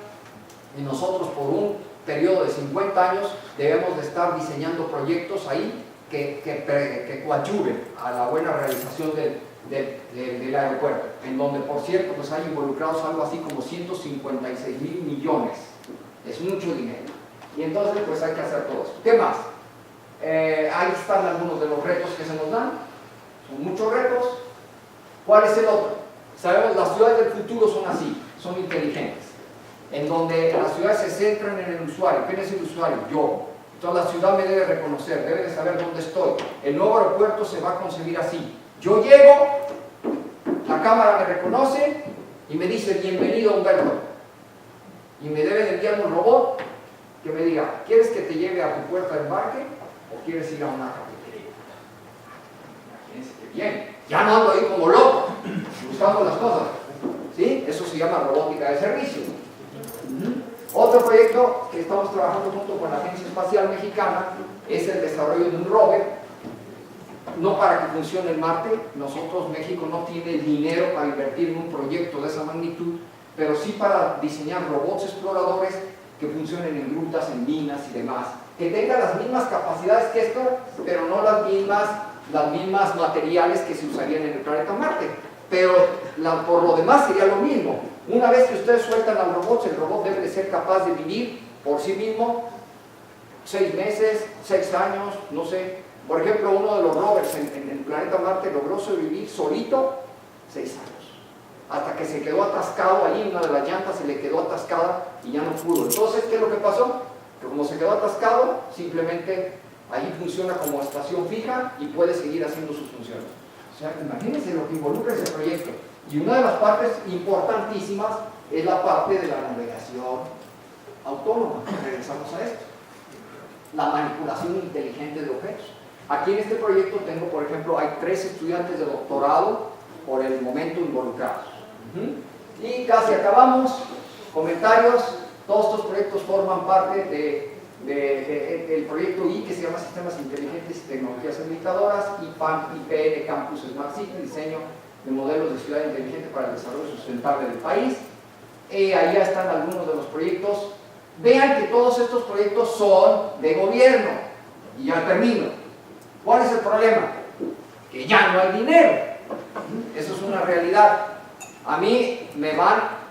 y nosotros por un periodo de 50 años debemos de estar diseñando proyectos ahí que coadyuven a la buena realización del aeropuerto, en donde por cierto pues hay involucrados algo así como 156.000 millones. Es mucho dinero. Y entonces pues hay que hacer todo esto. ¿Qué más? Ahí están algunos de los retos que se nos dan. Son muchos retos. ¿Cuál es el otro? Sabemos, las ciudades del futuro son así, son inteligentes, en donde las ciudades se centran en el usuario. ¿Quién es el usuario? Yo. Entonces la ciudad me debe reconocer, debe de saber dónde estoy. El nuevo aeropuerto se va a concebir así. Yo llego, la cámara me reconoce y me dice bienvenido Humberto. Y me debe de enviar un robot que me diga, ¿quieres que te lleve a tu puerta de embarque o quieres ir a una cafetería? Imagínense que bien. Ya no ando ahí como loco, buscando las cosas. ¿Sí? Eso se llama robótica de servicio. Otro proyecto que estamos trabajando junto con la Agencia Espacial Mexicana es el desarrollo de un rover, no para que funcione en Marte. Nosotros, México, no tiene el dinero para invertir en un proyecto de esa magnitud, pero sí para diseñar robots exploradores que funcionen en grutas, en minas y demás, que tengan las mismas capacidades que esto, pero no las mismas materiales que se usarían en el planeta Marte, pero por lo demás sería lo mismo. Una vez que ustedes sueltan al robot, el robot debe de ser capaz de vivir por sí mismo 6 meses, 6 años, no sé. Por ejemplo, uno de los rovers en el planeta Marte logró sobrevivir solito 6 años, hasta que se quedó atascado ahí, una de las llantas se le quedó atascada y ya no pudo. Entonces, ¿qué es lo que pasó? Que Como se quedó atascado, simplemente ahí funciona como estación fija y puede seguir haciendo sus funciones. O sea, imagínense lo que involucra ese proyecto. Y una de las partes importantísimas es la parte de la navegación autónoma. Regresamos a esto. La manipulación inteligente de objetos. Aquí en este proyecto tengo, por ejemplo, hay 3 estudiantes de doctorado por el momento involucrados. Y casi acabamos. Comentarios. Todos estos proyectos forman parte del proyecto I, que se llama Sistemas Inteligentes y Tecnologías Habilitadoras, y IPN Campus Smart City, diseño de modelos de ciudad inteligente para el desarrollo sustentable del país. Ahí ya están algunos de los proyectos. Vean que todos estos proyectos son de gobierno. Y ya termino. ¿Cuál es el problema? Que ya no hay dinero. Eso es una realidad. A mí me van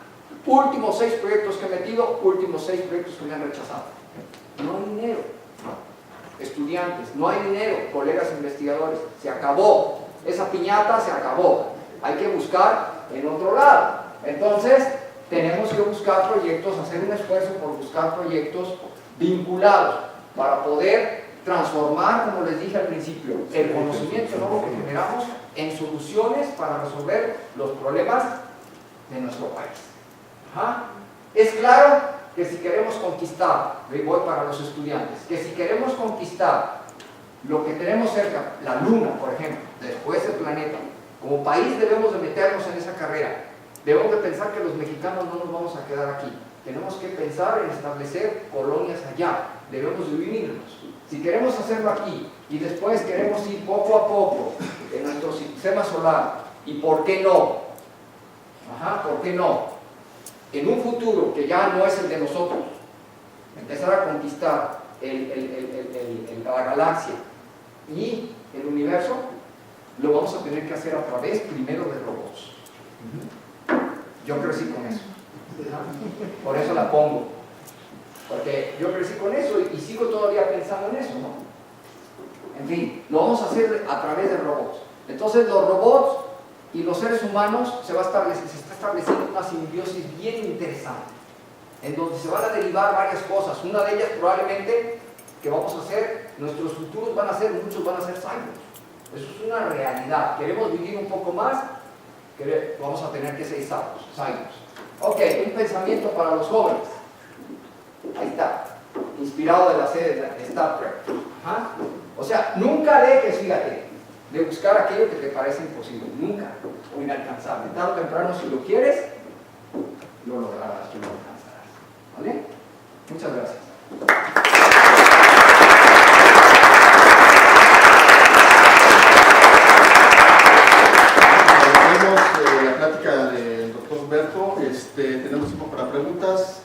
últimos 6 proyectos que he metido, últimos 6 proyectos que me han rechazado. No hay dinero. Estudiantes, no hay dinero. Colegas investigadores, se acabó. Esa piñata se acabó. Hay que buscar en otro lado. Entonces, tenemos que buscar proyectos, hacer un esfuerzo por buscar proyectos vinculados para poder transformar, como les dije al principio, el conocimiento nuevo que generamos en soluciones para resolver los problemas de nuestro país. Es claro que si queremos conquistar, voy para los estudiantes, que si queremos conquistar lo que tenemos cerca, la Luna, por ejemplo, después el planeta, como país debemos de meternos en esa carrera. Debemos de pensar que los mexicanos no nos vamos a quedar aquí. Tenemos que pensar en establecer colonias allá. Debemos de unirnos. Si queremos hacerlo aquí y después queremos ir poco a poco en nuestro sistema solar, ¿y por qué no? ¿Por qué no? En un futuro que ya no es el de nosotros, empezar a conquistar la galaxia y el universo, lo vamos a tener que hacer a través primero de robots. Yo crecí con eso. Por eso la pongo. Porque yo crecí con eso y sigo todavía pensando en eso, ¿no? En fin, lo vamos a hacer a través de robots. Entonces los robots y los seres humanos se está estableciendo una simbiosis bien interesante, en donde se van a derivar varias cosas. Una de ellas probablemente que vamos a hacer, nuestros futuros van a ser, muchos van a ser cyborgs. Eso es una realidad. Queremos vivir un poco más, vamos a tener que ser cyborgs. Ok, un pensamiento para los jóvenes. Ahí está, inspirado de la serie de Star Trek. O sea, nunca dejes, fíjate, de buscar aquello que te parece imposible, nunca, o inalcanzable. Tarde o temprano, si lo quieres, lo lograrás, lo alcanzarás. ¿Vale? Muchas gracias. Tenemos la plática del doctor Humberto. Tenemos tiempo para preguntas.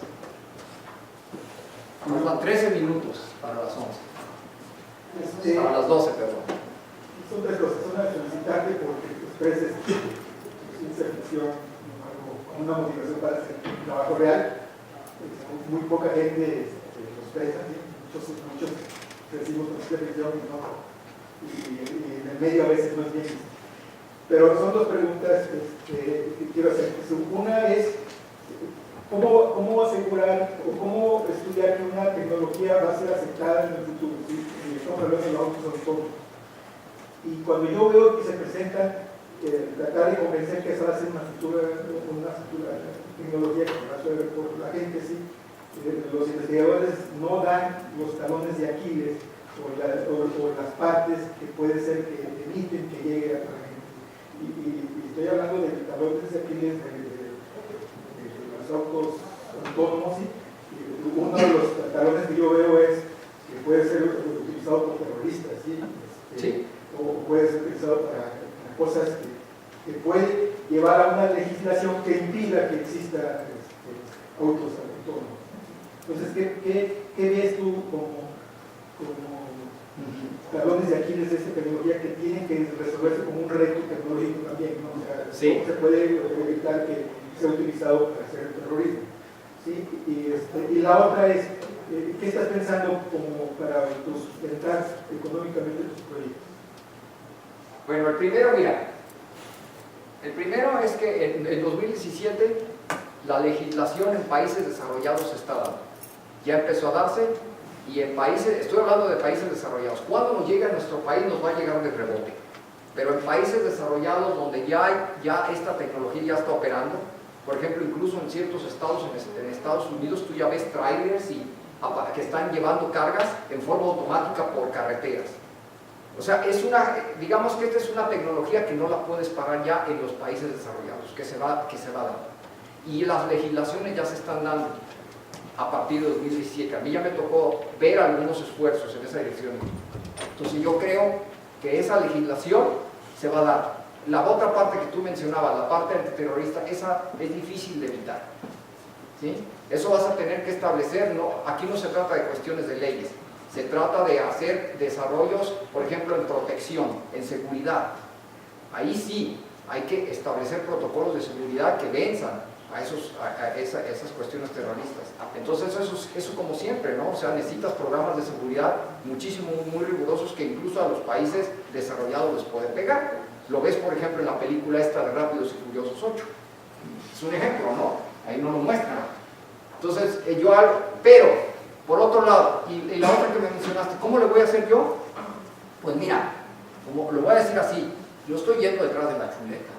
Nos dan 13 minutos para las 11. Para las 12, perdón. Son 3 cosas. Una, felicitarte porque expreses ciencia ficción, una motivación para hacer un trabajo real. Muy poca gente lo expresa, muchos recibimos ciencia ficción y en el medio a veces no es bien visto. Pero son 2 preguntas que quiero hacer. Una es, ¿cómo asegurar o cómo estudiar que una tecnología va a ser aceptada en el futuro? ¿Sí? Estamos hablando de los autos autónomos. Y cuando yo veo que se presentan, tratar de convencer que esa va a ser una futura tecnología que va a ser por la gente, ¿sí? Los investigadores no dan los talones de Aquiles o las partes que puede ser que eviten que llegue a la gente. Y estoy hablando de talones de Aquiles de los autos autónomos, ¿sí? Uno de los talones que yo veo es que puede ser utilizado por terroristas, ¿sí? Sí. O puede ser utilizado para cosas que puede llevar a una legislación que impida que exista autos autónomos. Entonces, ¿qué ves tú como talones de Aquiles de esta tecnología que tienen que resolverse como un reto tecnológico también, ¿no? O sea, sí. ¿cómo se puede evitar que sea utilizado para hacer terrorismo? ¿Sí? Y la otra es, ¿qué estás pensando como para sustentar económicamente tus proyectos? Bueno, el primero es que en 2017 la legislación en países desarrollados se está dando. Ya empezó a darse y en países, estoy hablando de países desarrollados, cuando nos llega a nuestro país nos va a llegar de rebote, pero en países desarrollados donde ya esta tecnología ya está operando, por ejemplo, incluso en ciertos estados en Estados Unidos tú ya ves trailers que están llevando cargas en forma automática por carreteras. O sea, digamos que esta es una tecnología que no la puedes parar ya en los países desarrollados, que se va dando. Y las legislaciones ya se están dando a partir de 2017. A mí ya me tocó ver algunos esfuerzos en esa dirección. Entonces yo creo que esa legislación se va a dar. La otra parte que tú mencionabas, la parte antiterrorista, esa es difícil de evitar, ¿sí? Eso vas a tener que establecer, aquí no se trata de cuestiones de leyes, se trata de hacer desarrollos, por ejemplo, en protección, en seguridad. Ahí sí hay que establecer protocolos de seguridad que venzan a esas cuestiones terroristas. Entonces eso como siempre, ¿no? O sea, necesitas programas de seguridad muchísimo, muy rigurosos que incluso a los países desarrollados les pueden pegar. Lo ves, por ejemplo, en la película esta de Rápidos y Furiosos 8. Es un ejemplo, ¿no? Ahí no lo muestran. Entonces, pero, por otro lado, y la otra que me mencionaste, ¿cómo le voy a hacer yo? Pues mira, lo voy a decir así, yo estoy yendo detrás de la chuleta,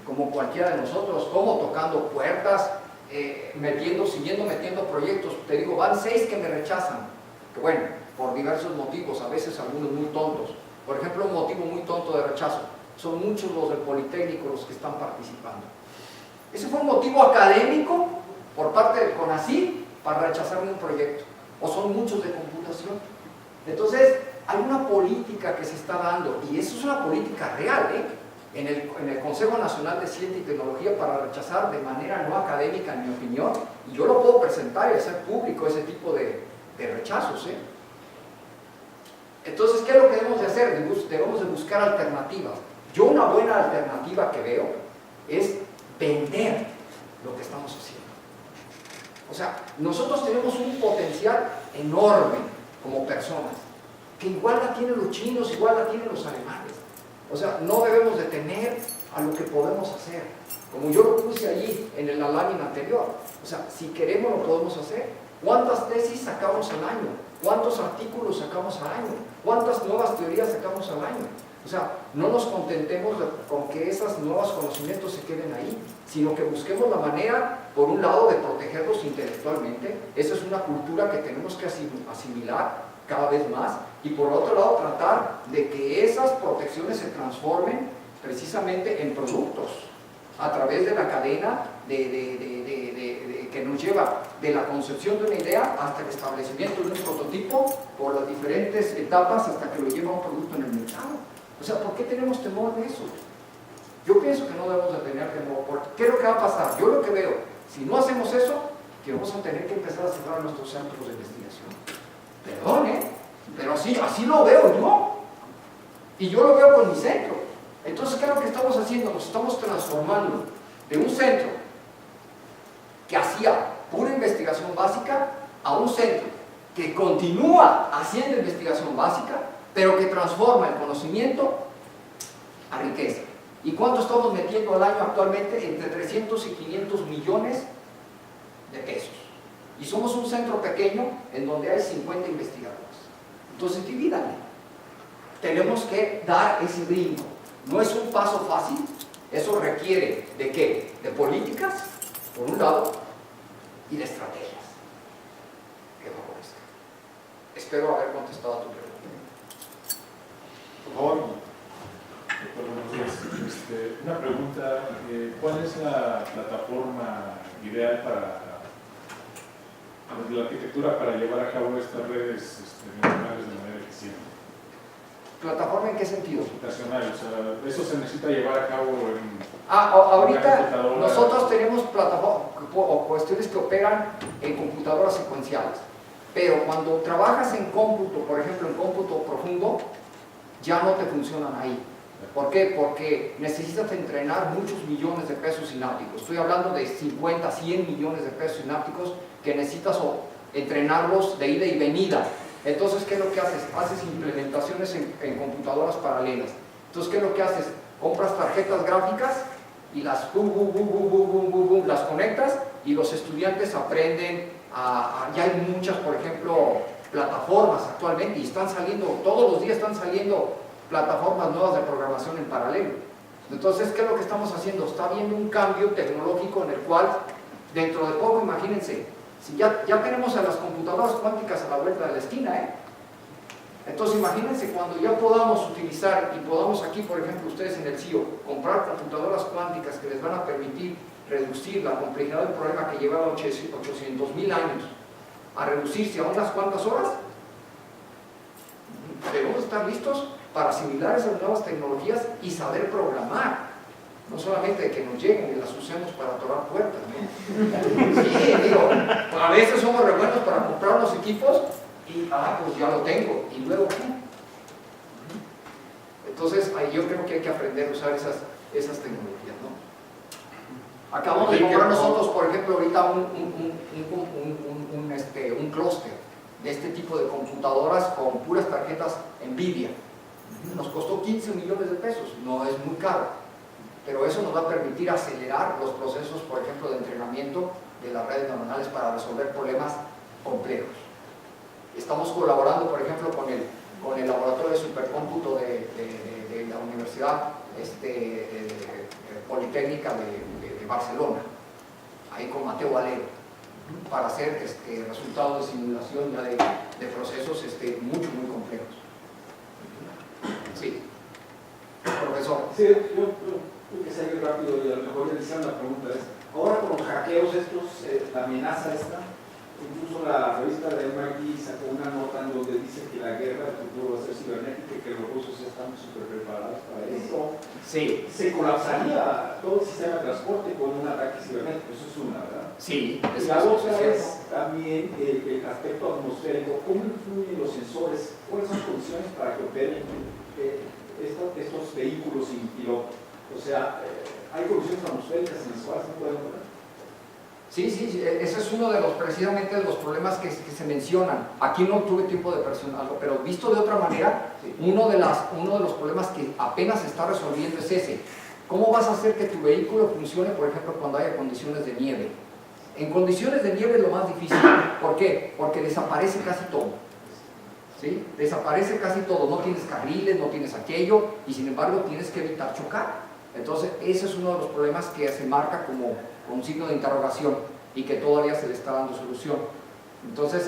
como cualquiera de nosotros, como tocando puertas, siguiendo metiendo proyectos. Te digo, van 6 que me rechazan, que bueno, por diversos motivos, a veces algunos muy tontos. Por ejemplo, un motivo muy tonto de rechazo, son muchos los del Politécnico los que están participando. Ese fue un motivo académico por parte del CONACYT para rechazarme un proyecto, o son muchos de computación. Entonces, hay una política que se está dando, y eso es una política real, en el Consejo Nacional de Ciencia y Tecnología para rechazar de manera no académica, en mi opinión, y yo lo puedo presentar y hacer público ese tipo de rechazos, Entonces, ¿qué es lo que debemos de hacer? Debemos de buscar alternativas. Yo una buena alternativa que veo es vender lo que estamos haciendo. O sea, nosotros tenemos un potencial enorme como personas, que igual la tienen los chinos, igual la tienen los alemanes. O sea, no debemos de temer a lo que podemos hacer. Como yo lo puse allí en la lámina anterior. O sea, si queremos lo podemos hacer. ¿Cuántas tesis sacamos al año? ¿Cuántos artículos sacamos al año? ¿Cuántas nuevas teorías sacamos al año? O sea, no nos contentemos con que esos nuevos conocimientos se queden ahí, sino que busquemos la manera, por un lado, de protegerlos intelectualmente. Esa es una cultura que tenemos que asimilar cada vez más, y por otro lado tratar de que esas protecciones se transformen precisamente en productos a través de la cadena que nos lleva de la concepción de una idea hasta el establecimiento de un prototipo por las diferentes etapas hasta que lo lleva a un producto en el mercado. O sea, ¿por qué tenemos temor de eso? Yo pienso que no debemos de tener temor, porque ¿qué es lo que va a pasar? Yo lo que veo, si no hacemos eso, que vamos a tener que empezar a cerrar nuestros centros de investigación. Perdón, pero así lo veo yo. Y yo lo veo con mi centro. Entonces, ¿qué es lo que estamos haciendo? Nos estamos transformando de un centro que hacía pura investigación básica a un centro que continúa haciendo investigación básica, pero que transforma el conocimiento a riqueza. ¿Y cuánto estamos metiendo al año actualmente? Entre 300 y 500 millones de pesos. Y somos un centro pequeño en donde hay 50 investigadores. Entonces, divídanle. Tenemos que dar ese brinco. No es un paso fácil. Eso requiere ¿de qué? De políticas, por un lado, y de estrategias que favorezcan. Espero haber contestado a tu pregunta. Por favor. Doctor, buenos días. Una pregunta, ¿cuál es la plataforma ideal para la arquitectura para llevar a cabo estas redes neuronales de manera eficiente? ¿Plataforma en qué sentido? Computacional, o sea, eso se necesita llevar a cabo en... Ahorita nosotros tenemos plataformas o cuestiones que operan en computadoras secuenciales, pero cuando trabajas en cómputo, por ejemplo en cómputo profundo, ya no te funcionan ahí. ¿Por qué? Porque necesitas entrenar muchos millones de pesos sinápticos. Estoy hablando de 50, 100 millones de pesos sinápticos que necesitas entrenarlos de ida y venida. Entonces, ¿qué es lo que haces? Haces implementaciones en computadoras paralelas. Entonces, ¿qué es lo que haces? Compras tarjetas gráficas y las las conectas y los estudiantes aprenden ya hay muchas, por ejemplo, plataformas actualmente y están saliendo, todos los días están saliendo plataformas nuevas de programación en paralelo. Entonces, ¿qué es lo que estamos haciendo? Está habiendo un cambio tecnológico en el cual, dentro de poco, imagínense, si ya tenemos a las computadoras cuánticas a la vuelta de la esquina, ¿eh? Entonces, imagínense cuando ya podamos utilizar, y podamos aquí, por ejemplo, ustedes en el CIO, comprar computadoras cuánticas que les van a permitir reducir la complejidad del problema que llevaba 800.000 años a reducirse a unas cuantas horas, debemos estar listos para asimilar esas nuevas tecnologías y saber programar, no solamente que nos lleguen y las usemos para atorar puertas, ¿no? Sí, digo, a veces somos re buenos para comprar los equipos y, pues ya lo tengo, y luego ¿qué? Entonces, ahí yo creo que hay que aprender a usar esas tecnologías, ¿no? Acabamos de comprar nosotros, por ejemplo, ahorita un clúster de este tipo de computadoras con puras tarjetas NVIDIA. Nos costó 15 millones de pesos, no es muy caro, pero eso nos va a permitir acelerar los procesos, por ejemplo, de entrenamiento de las redes neuronales para resolver problemas complejos. Estamos colaborando, por ejemplo, con el laboratorio de supercómputo de la Universidad Politécnica de Barcelona, ahí con Mateo Valero, para hacer resultados de simulación ya de procesos muy complejos. Sí, profesor. Sí, yo que sé rápido y a lo mejor le hicieron la pregunta es, ahora con los hackeos estos, la amenaza esta, incluso la revista de MIT sacó una nota en donde dice que la guerra del futuro va a ser cibernética y que los rusos están súper preparados para eso. Sí. Se colapsaría todo el sistema de transporte con un ataque cibernético, eso es una, ¿verdad? Sí. Y la otra es también el aspecto atmosférico, ¿cómo influyen los sensores? ¿Cuáles son las condiciones para que operen estos vehículos sin piloto? O sea, ¿hay condiciones atmosféricas en las cuales no pueden operar? Sí, ese es uno de los, precisamente, de los problemas que se mencionan. Aquí no tuve tiempo de personarlo, pero visto de otra manera, uno de los problemas que apenas se está resolviendo es ese. ¿Cómo vas a hacer que tu vehículo funcione, por ejemplo, cuando haya condiciones de nieve? En condiciones de nieve es lo más difícil. ¿Por qué? Porque desaparece casi todo. ¿Sí? Desaparece casi todo. No tienes carriles, no tienes aquello, y sin embargo tienes que evitar chocar. Entonces, ese es uno de los problemas que se marca como un signo de interrogación y que todavía se le está dando solución. Entonces,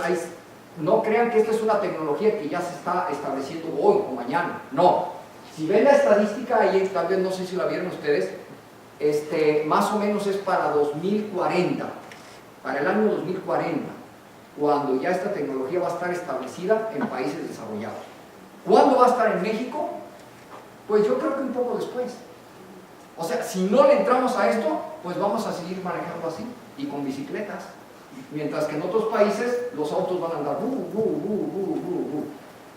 no crean que esta es una tecnología que ya se está estableciendo hoy o mañana. No. Si ven la estadística, ahí tal vez no sé si la vieron ustedes, más o menos es para 2040, para el año 2040, cuando ya esta tecnología va a estar establecida en países desarrollados. ¿Cuándo va a estar en México? Pues yo creo que un poco después. O sea, si no le entramos a esto, pues vamos a seguir manejando así, y con bicicletas. Mientras que en otros países los autos van a andar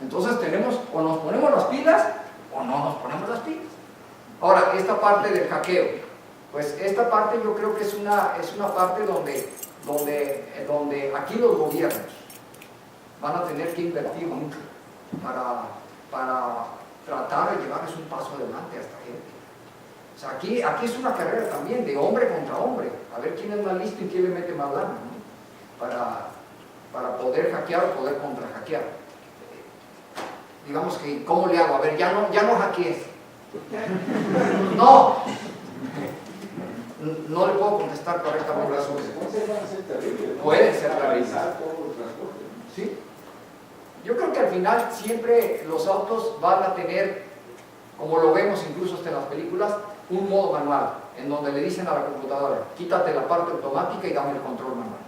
Entonces tenemos, o nos ponemos las pilas, o no nos ponemos las pilas. Ahora, esta parte del hackeo, pues esta parte yo creo que es una parte donde aquí los gobiernos van a tener que invertir mucho para tratar de llevarles un paso adelante a esta gente. O sea, aquí es una carrera también de hombre contra hombre, a ver quién es más listo y quién le mete más lana, ¿no? Para poder hackear o poder contrahackear. Digamos que, ¿cómo le hago? A ver, ya no hackees. No le puedo contestar correctamente las cosas. Pueden ser terribles. ¿Sí? Yo creo que al final siempre los autos van a tener, como lo vemos incluso hasta en las películas, un modo manual, en donde le dicen a la computadora, quítate la parte automática y dame el control manual.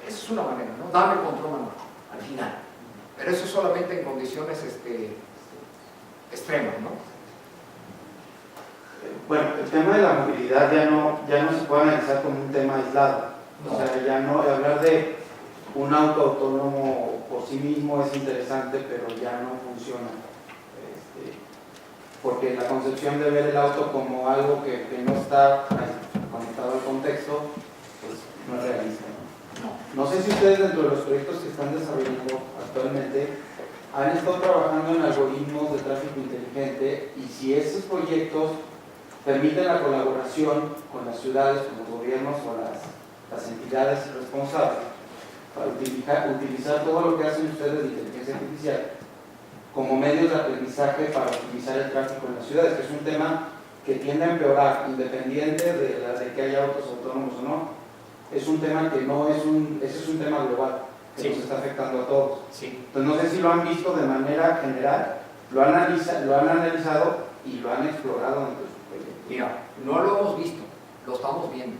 Esa es una manera, ¿no? Dame el control manual, al final. Pero eso solamente en condiciones extremas, ¿no? Bueno, el tema de la movilidad ya no se puede analizar como un tema aislado. O sea, ya no, hablar de un auto autónomo por sí mismo es interesante, pero ya no funciona. Porque la concepción de ver el auto como algo que no está conectado al contexto, pues no es realista, ¿no? No sé si ustedes, dentro de los proyectos que están desarrollando actualmente, han estado trabajando en algoritmos de tráfico inteligente, y si esos proyectos permiten la colaboración con las ciudades, con los gobiernos o las entidades responsables, para utilizar todo lo que hacen ustedes de inteligencia artificial como medios de aprendizaje para optimizar el tráfico en las ciudades, que es un tema que tiende a empeorar, independiente de que haya autos autónomos o no. Es un tema que no es ese es un tema global, que Sí. nos está afectando a todos. Sí. Entonces no sé si lo han visto de manera general, lo han analizado y lo han explorado dentro de su proyecto. Mira, no lo hemos visto, lo estamos viendo.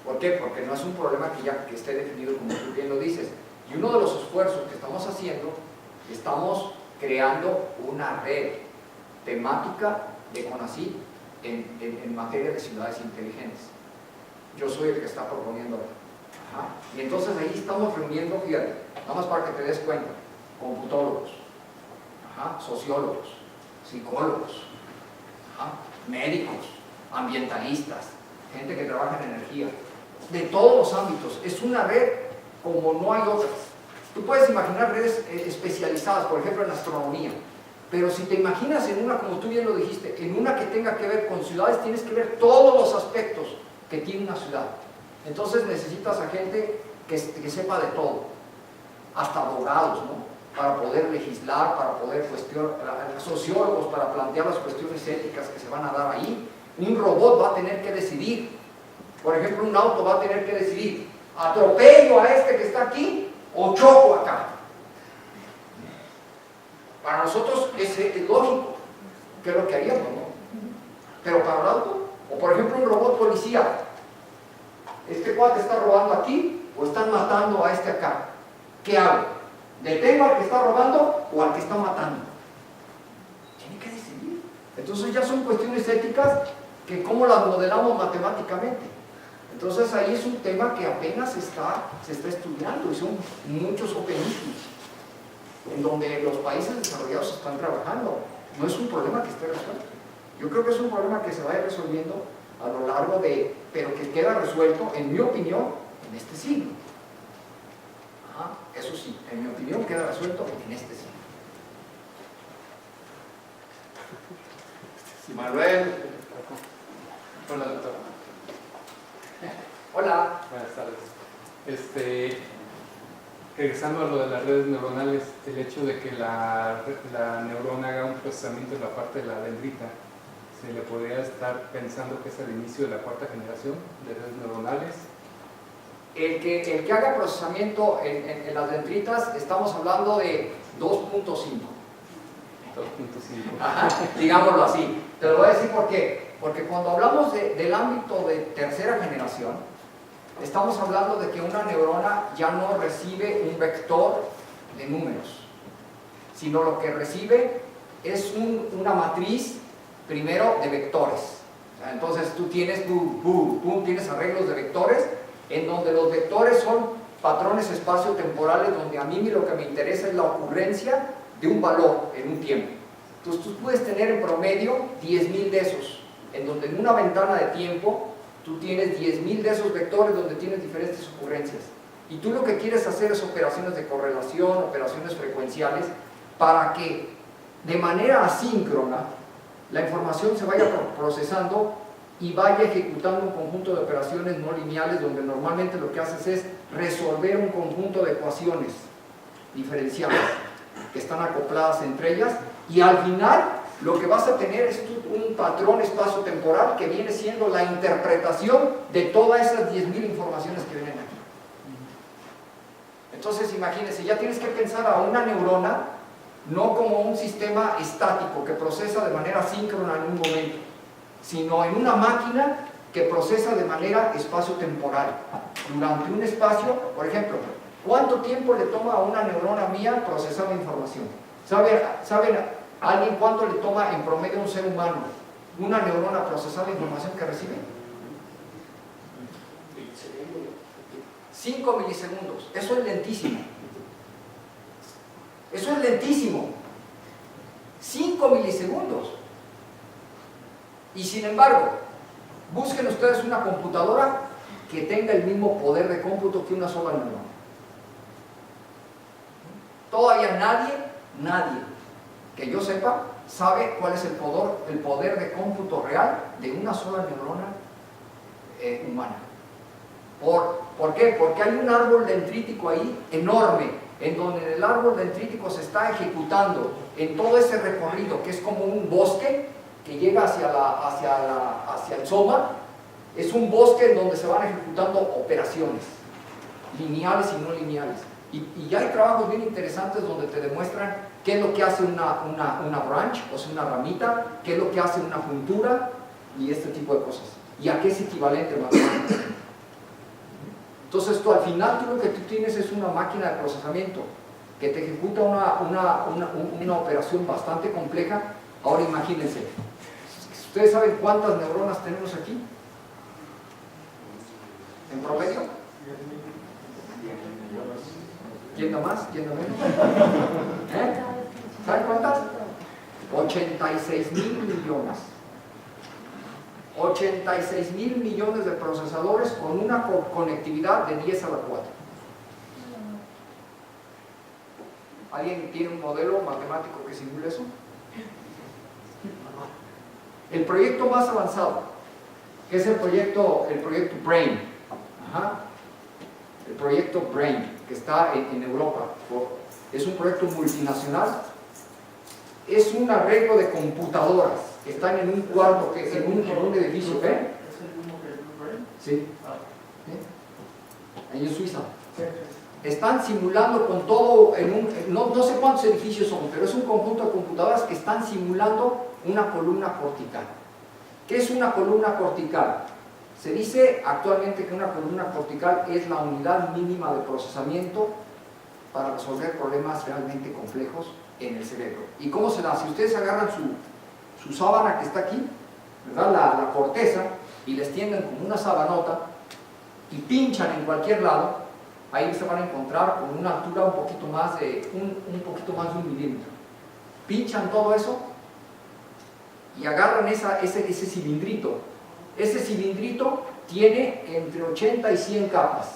¿Por qué? Porque no es un problema que esté definido como tú bien lo dices. Y uno de los esfuerzos que estamos haciendo, estamos creando una red temática de CONACYT en materia de ciudades inteligentes. Yo soy el que está proponiendo. Ajá. Y entonces ahí estamos reuniendo, fíjate, nada más para que te des cuenta, computólogos, ajá, sociólogos, psicólogos, ajá, médicos, ambientalistas, gente que trabaja en energía, de todos los ámbitos. Es una red como no hay otras. Tú puedes imaginar redes especializadas, por ejemplo en astronomía, pero si te imaginas en una, como tú bien lo dijiste, en una que tenga que ver con ciudades, tienes que ver todos los aspectos que tiene una ciudad. Entonces necesitas a gente que sepa de todo, hasta abogados, ¿no? Para poder legislar, para poder cuestionar, sociólogos para plantear las cuestiones éticas que se van a dar ahí. Un robot va a tener que decidir. Por ejemplo, un auto va a tener que decidir, ¿atropello a este que está aquí o choco acá? Para nosotros es lógico, que es lo que haríamos, ¿no? Pero para el auto, o por ejemplo un robot policía, ¿este cuate está robando aquí o están matando a este acá? ¿Qué hago? ¿Detengo al que está robando o al que está matando? Tiene que decidir. Entonces ya son cuestiones éticas que cómo las modelamos matemáticamente. Entonces ahí es un tema que apenas se está estudiando y son muchos open issues en donde los países desarrollados están trabajando. No es un problema que esté resuelto. Yo creo que es un problema que se va a ir resolviendo a lo largo de, pero que queda resuelto, en mi opinión, en este siglo. Ajá, eso sí, en mi opinión queda resuelto en este siglo. Manuel. Hola, doctor. Hola. Buenas tardes. Regresando a lo de las redes neuronales, el hecho de que la neurona haga un procesamiento en la parte de la dendrita, ¿se le podría estar pensando que es el inicio de la cuarta generación de redes neuronales? El que haga procesamiento en las dendritas, estamos hablando de 2.5. 2.5. Digámoslo así. Te lo voy a decir por qué. Porque cuando hablamos del ámbito de tercera generación, estamos hablando de que una neurona ya no recibe un vector de números, sino lo que recibe es una matriz, primero, de vectores. O sea, entonces tú tienes, tienes arreglos de vectores, en donde los vectores son patrones espaciotemporales, donde a mí lo que me interesa es la ocurrencia de un valor en un tiempo. Entonces tú puedes tener en promedio 10.000 de esos, en donde en una ventana de tiempo tú tienes 10.000 de esos vectores donde tienes diferentes ocurrencias. Y tú lo que quieres hacer es operaciones de correlación, operaciones frecuenciales, para que de manera asíncrona la información se vaya procesando y vaya ejecutando un conjunto de operaciones no lineales, donde normalmente lo que haces es resolver un conjunto de ecuaciones diferenciales que están acopladas entre ellas, y al final lo que vas a tener es un patrón espacio-temporal que viene siendo la interpretación de todas esas 10.000 informaciones que vienen aquí. Entonces imagínense, ya tienes que pensar a una neurona no como un sistema estático que procesa de manera síncrona en un momento, sino en una máquina que procesa de manera espacio-temporal. Durante un espacio, por ejemplo, ¿cuánto tiempo le toma a una neurona mía procesar la información? ¿Saben alguien cuánto le toma en promedio a un ser humano una neurona procesar la información que recibe? 5 milisegundos. Eso es lentísimo. Eso es lentísimo. 5 milisegundos. Y sin embargo, busquen ustedes una computadora que tenga el mismo poder de cómputo que una sola neurona. Todavía nadie que yo sepa sabe cuál es el poder de cómputo real de una sola neurona humana. ¿Por qué? Porque hay un árbol dendrítico ahí enorme, en donde el árbol dendrítico se está ejecutando en todo ese recorrido, que es como un bosque que llega hacia el soma. Es un bosque en donde se van ejecutando operaciones, lineales y no lineales. Y ya hay trabajos bien interesantes donde te demuestran qué es lo que hace una branch, o sea, una ramita, qué es lo que hace una juntura y este tipo de cosas. Y a qué es equivalente matemáticamente. Entonces tú al final tú lo que tú tienes es una máquina de procesamiento que te ejecuta una operación bastante compleja. Ahora imagínense, ¿ustedes saben cuántas neuronas tenemos aquí? ¿En promedio? ¿Quién da más? ¿Quién da menos? ¿Saben cuántas? 86,000 millones. 86,000 millones de procesadores con una conectividad de 10 a la 4. ¿Alguien tiene un modelo matemático que simule eso? El proyecto más avanzado, que es el proyecto BRAIN. El proyecto BRAIN, que está en Europa. Es un proyecto multinacional. Es un arreglo de computadoras que están en un cuarto, en un edificio. ¿Es el mismo que el BRAIN? Sí. Ahí en Suiza. Están simulando con todo, no sé cuántos edificios son, pero es un conjunto de computadoras que están simulando una columna cortical. ¿Qué es una columna cortical? Se dice actualmente que una columna cortical es la unidad mínima de procesamiento para resolver problemas realmente complejos en el cerebro. ¿Y cómo se da? Si ustedes agarran su sábana que está aquí, ¿verdad? La corteza, y les tienden como una sabanota y pinchan en cualquier lado, ahí se van a encontrar con una altura un poquito más de un milímetro. Pinchan todo eso y agarran ese cilindrito. Ese cilindrito tiene entre 80 y 100 capas.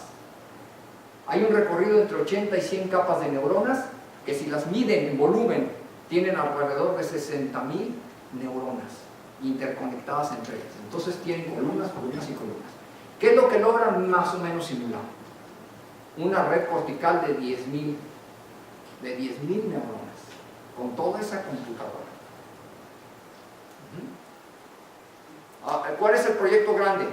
Hay un recorrido entre 80 y 100 capas de neuronas que, si las miden en volumen, tienen alrededor de 60,000 neuronas interconectadas entre ellas. Entonces tienen columnas, columnas y columnas. ¿Qué es lo que logran más o menos simular? Una red cortical de 10,000 neuronas con toda esa computadora. ¿Cuál es el proyecto grande?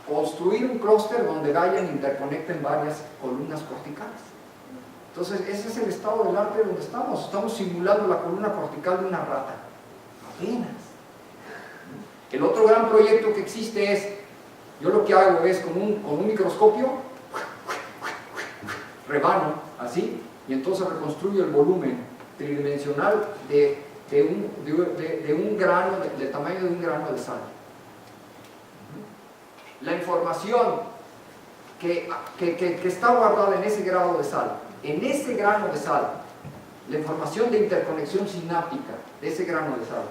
Construir un clúster donde vayan e interconecten varias columnas corticales. Entonces ese es el estado del arte donde estamos. Estamos simulando la columna cortical de una rata. Apenas. El otro gran proyecto que existe es, yo lo que hago es con un microscopio, rebano así, y entonces reconstruyo el volumen tridimensional de un grano, del tamaño de un grano de sal. La información que está guardada en ese grano de sal, la información de interconexión sináptica de ese grano de sal,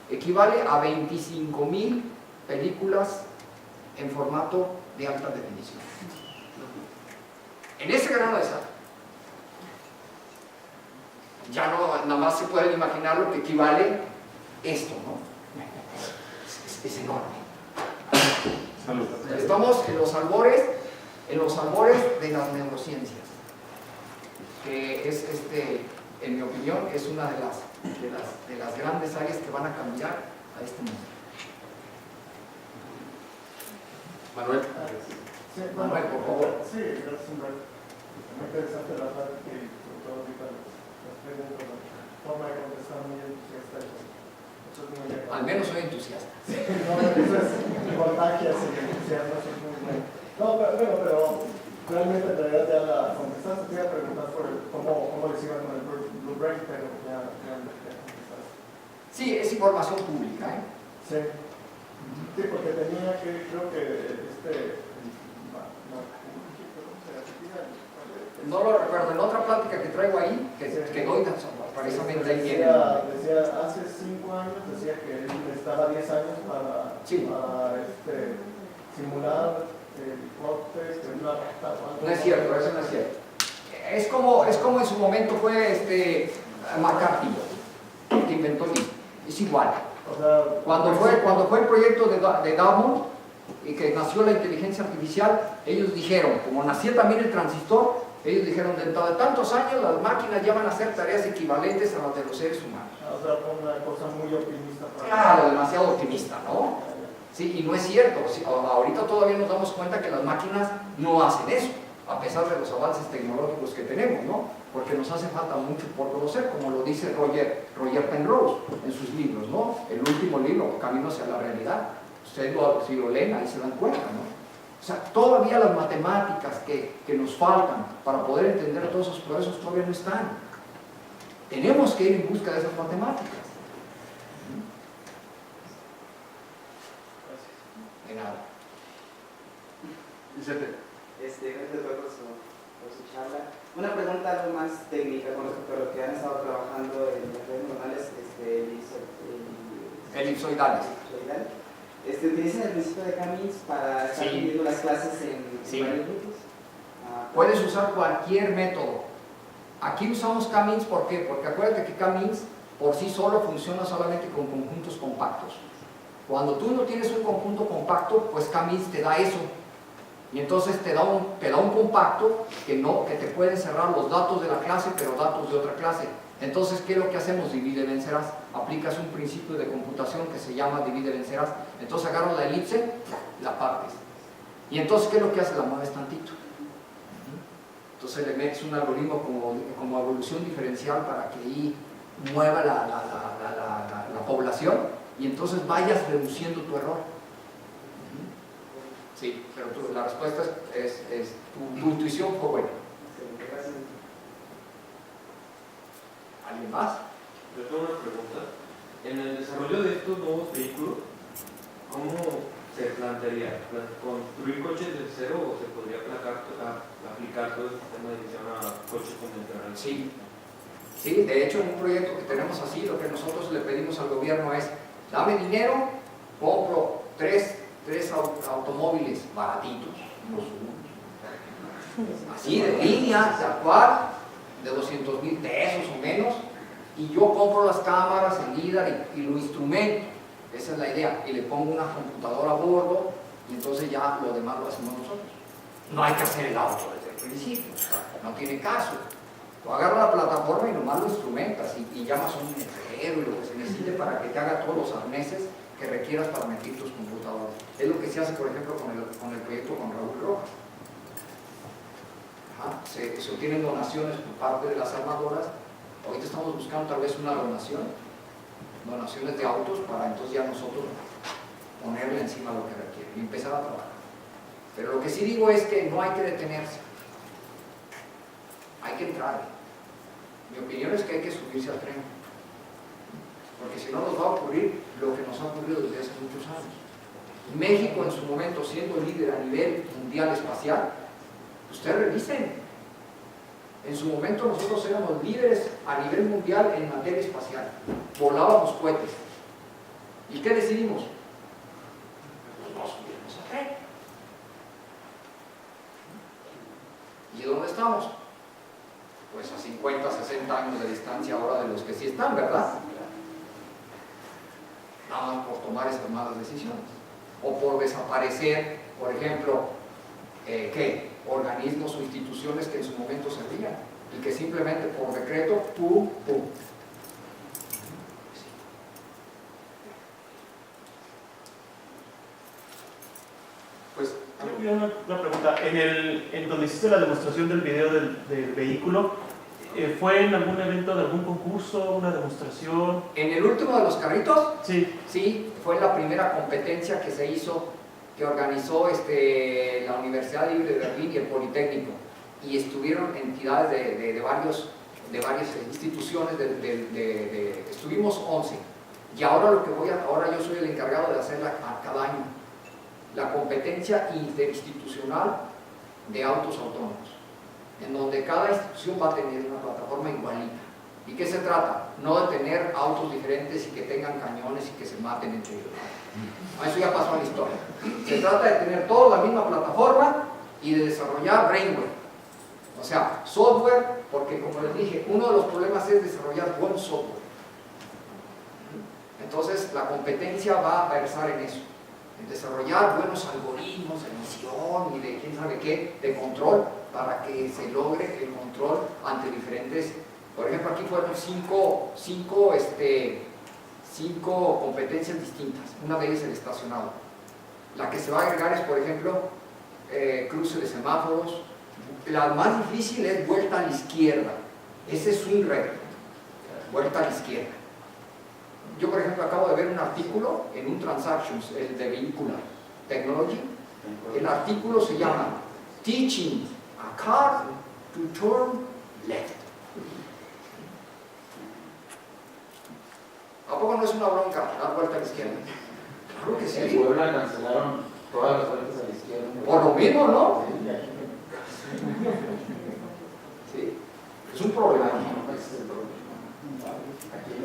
equivale a 25,000 películas en formato de alta definición. En ese grano de sal. Ya no, nada más se pueden imaginar lo que equivale esto, ¿no? Es enorme. Salud. Estamos en los albores de las neurociencias, que es, en mi opinión, es una de las grandes áreas que van a cambiar a este mundo. Manuel. Sí, Manuel, por favor. Sí, gracias, Humberto. Muy interesante la parte que, sobre todo ahorita, las preguntas, la forma de contestar muy entusiasta. Eso es muy bien. Al menos soy entusiasta. No, eso es contagias y entusiasmo, eso es muy bueno. No, pero realmente en realidad ya la contestaste. Te iba a preguntar por cómo les iba con el Blue Brain, pero ya contestaste. Sí, es información pública, ¿eh? Sí. Sí, porque tenía que, creo que no lo recuerdo, en otra plática que traigo ahí, que doy precisamente ahí viene. Decía, hace 5 años, decía que él estaba 10 años para simular hipótesis de una rata. No es cierto, eso no es cierto. Es como en su momento fue McCarthy, que inventó el libro. Es igual. O sea, Cuando fue el proyecto de Damon, y que nació la inteligencia artificial, ellos dijeron, como nacía también el transistor, ellos dijeron, dentro de tantos años las máquinas ya van a hacer tareas equivalentes a las de los seres humanos. O sea, fue una cosa muy optimista. Claro, demasiado optimista, ¿no? Sí, y no es cierto. Sí, ahorita todavía nos damos cuenta que las máquinas no hacen eso, a pesar de los avances tecnológicos que tenemos, ¿no? Porque nos hace falta mucho por conocer, como lo dice Roger Penrose en sus libros, ¿no? El último libro, Camino hacia la realidad. Ustedes si lo leen, ahí se dan cuenta, ¿no? O sea, todavía las matemáticas que nos faltan para poder entender todos esos procesos todavía no están. Tenemos que ir en busca de esas matemáticas. De nada. Vicente. Gracias por su charla. Una pregunta algo más técnica con respecto a lo que han estado trabajando en las redes neuronales Elipsoidales. ¿Utilizan el principio de K-means para estar dividiendo las clases en varios grupos? Puedes usar cualquier método. Aquí usamos K-means, ¿por qué? Porque acuérdate que K-means por sí solo funciona solamente con conjuntos compactos. Cuando tú no tienes un conjunto compacto, pues K-means te da eso. Y entonces te da un compacto que te puede encerrar los datos de la clase, pero datos de otra clase. Entonces, ¿qué es lo que hacemos? Divide, vencerás. Aplicas un principio de computación que se llama divide, vencerás. Entonces agarras la elipse, la partes. Y entonces, ¿qué es lo que haces? La mueves tantito. Entonces le metes un algoritmo como evolución diferencial para que ahí mueva la población y entonces vayas reduciendo tu error. Sí, pero la respuesta es tu intuición fue buena. ¿Alguien más? Yo tengo una pregunta. En el desarrollo de estos nuevos vehículos, ¿cómo se plantearía? ¿Construir coches de cero o se podría aplicar todo el sistema de edición a coches convencionales? Sí. Sí, de hecho en un proyecto que tenemos así, lo que nosotros le pedimos al gobierno es, dame dinero, compro tres automóviles baratitos, así de línea, tal cual, de 200,000 pesos o menos, y yo compro las cámaras, el LIDAR y lo instrumento. Esa es la idea, y le pongo una computadora a bordo y entonces ya lo demás lo hacemos nosotros. No hay que hacer el auto desde el principio, no tiene caso. Tú agarras la plataforma y nomás lo instrumentas y llamas a un ingeniero y lo que se necesite para que te haga todos los arneses que requieras para meter tus computadoras. Es lo que se hace, por ejemplo, con el proyecto con Raúl Rojas. Se obtienen donaciones por parte de las armadoras. Ahorita estamos buscando tal vez una donaciones de autos para entonces ya nosotros ponerle encima lo que requiere y empezar a trabajar. Pero lo que sí digo es que no hay que detenerse, hay que entrar. Mi opinión es que hay que subirse al tren, porque si no nos va a ocurrir lo que nos ha ocurrido desde hace muchos años. México en su momento siendo líder a nivel mundial espacial, ustedes revisen, en su momento nosotros éramos líderes a nivel mundial en materia espacial, volábamos cohetes. ¿Y qué decidimos? Pues nos subimos al tren. ¿Y dónde estamos? Pues a 50, 60 años de distancia ahora de los que sí están, ¿verdad? Nada más por tomar esas malas decisiones. O por desaparecer, por ejemplo, organismos o instituciones que en su momento servían y que simplemente por decreto, ¡pum! Pues, yo una pregunta. En donde hiciste la demostración del video del vehículo, ¿fue en algún evento de algún concurso, una demostración? ¿En el último de los carritos? Sí. Sí, fue la primera competencia que se hizo, que organizó la Universidad Libre de Berlín y el Politécnico, y estuvieron entidades de varias instituciones, estuvimos 11, y ahora ahora yo soy el encargado de hacerla cada año, la competencia interinstitucional de autos autónomos, en donde cada institución va a tener una plataforma igualita. ¿Y qué se trata? No de tener autos diferentes y que tengan cañones y que se maten entre ellos. Eso ya pasó en la historia. Se trata de tener toda la misma plataforma y de desarrollar brainware. O sea, software, porque como les dije, uno de los problemas es desarrollar buen software. Entonces, la competencia va a versar en eso. en desarrollar buenos algoritmos de medición y de quién sabe qué, de control, para que se logre el control ante diferentes. Por ejemplo, aquí fueron cinco competencias distintas. Una de ellas el estacionado. La que se va a agregar es, por ejemplo, cruce de semáforos. La más difícil es vuelta a la izquierda. Ese es un reto. Vuelta a la izquierda. Yo, por ejemplo, acabo de ver un artículo en un Transactions, el de Vehicular Technology. El artículo se llama Teaching a Car to Turn Left. ¿A poco no es una bronca dar vuelta a la izquierda? Claro que sí. En Puebla cancelaron todas las vueltas a la izquierda. Por lo mismo, ¿no? Sí. Es un problema. Aquí hay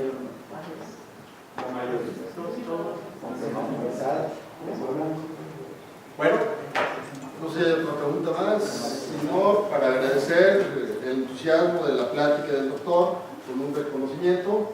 la mayoría. Bueno, no sé, otra pregunta más, sino para agradecer el entusiasmo de la plática del doctor con un reconocimiento.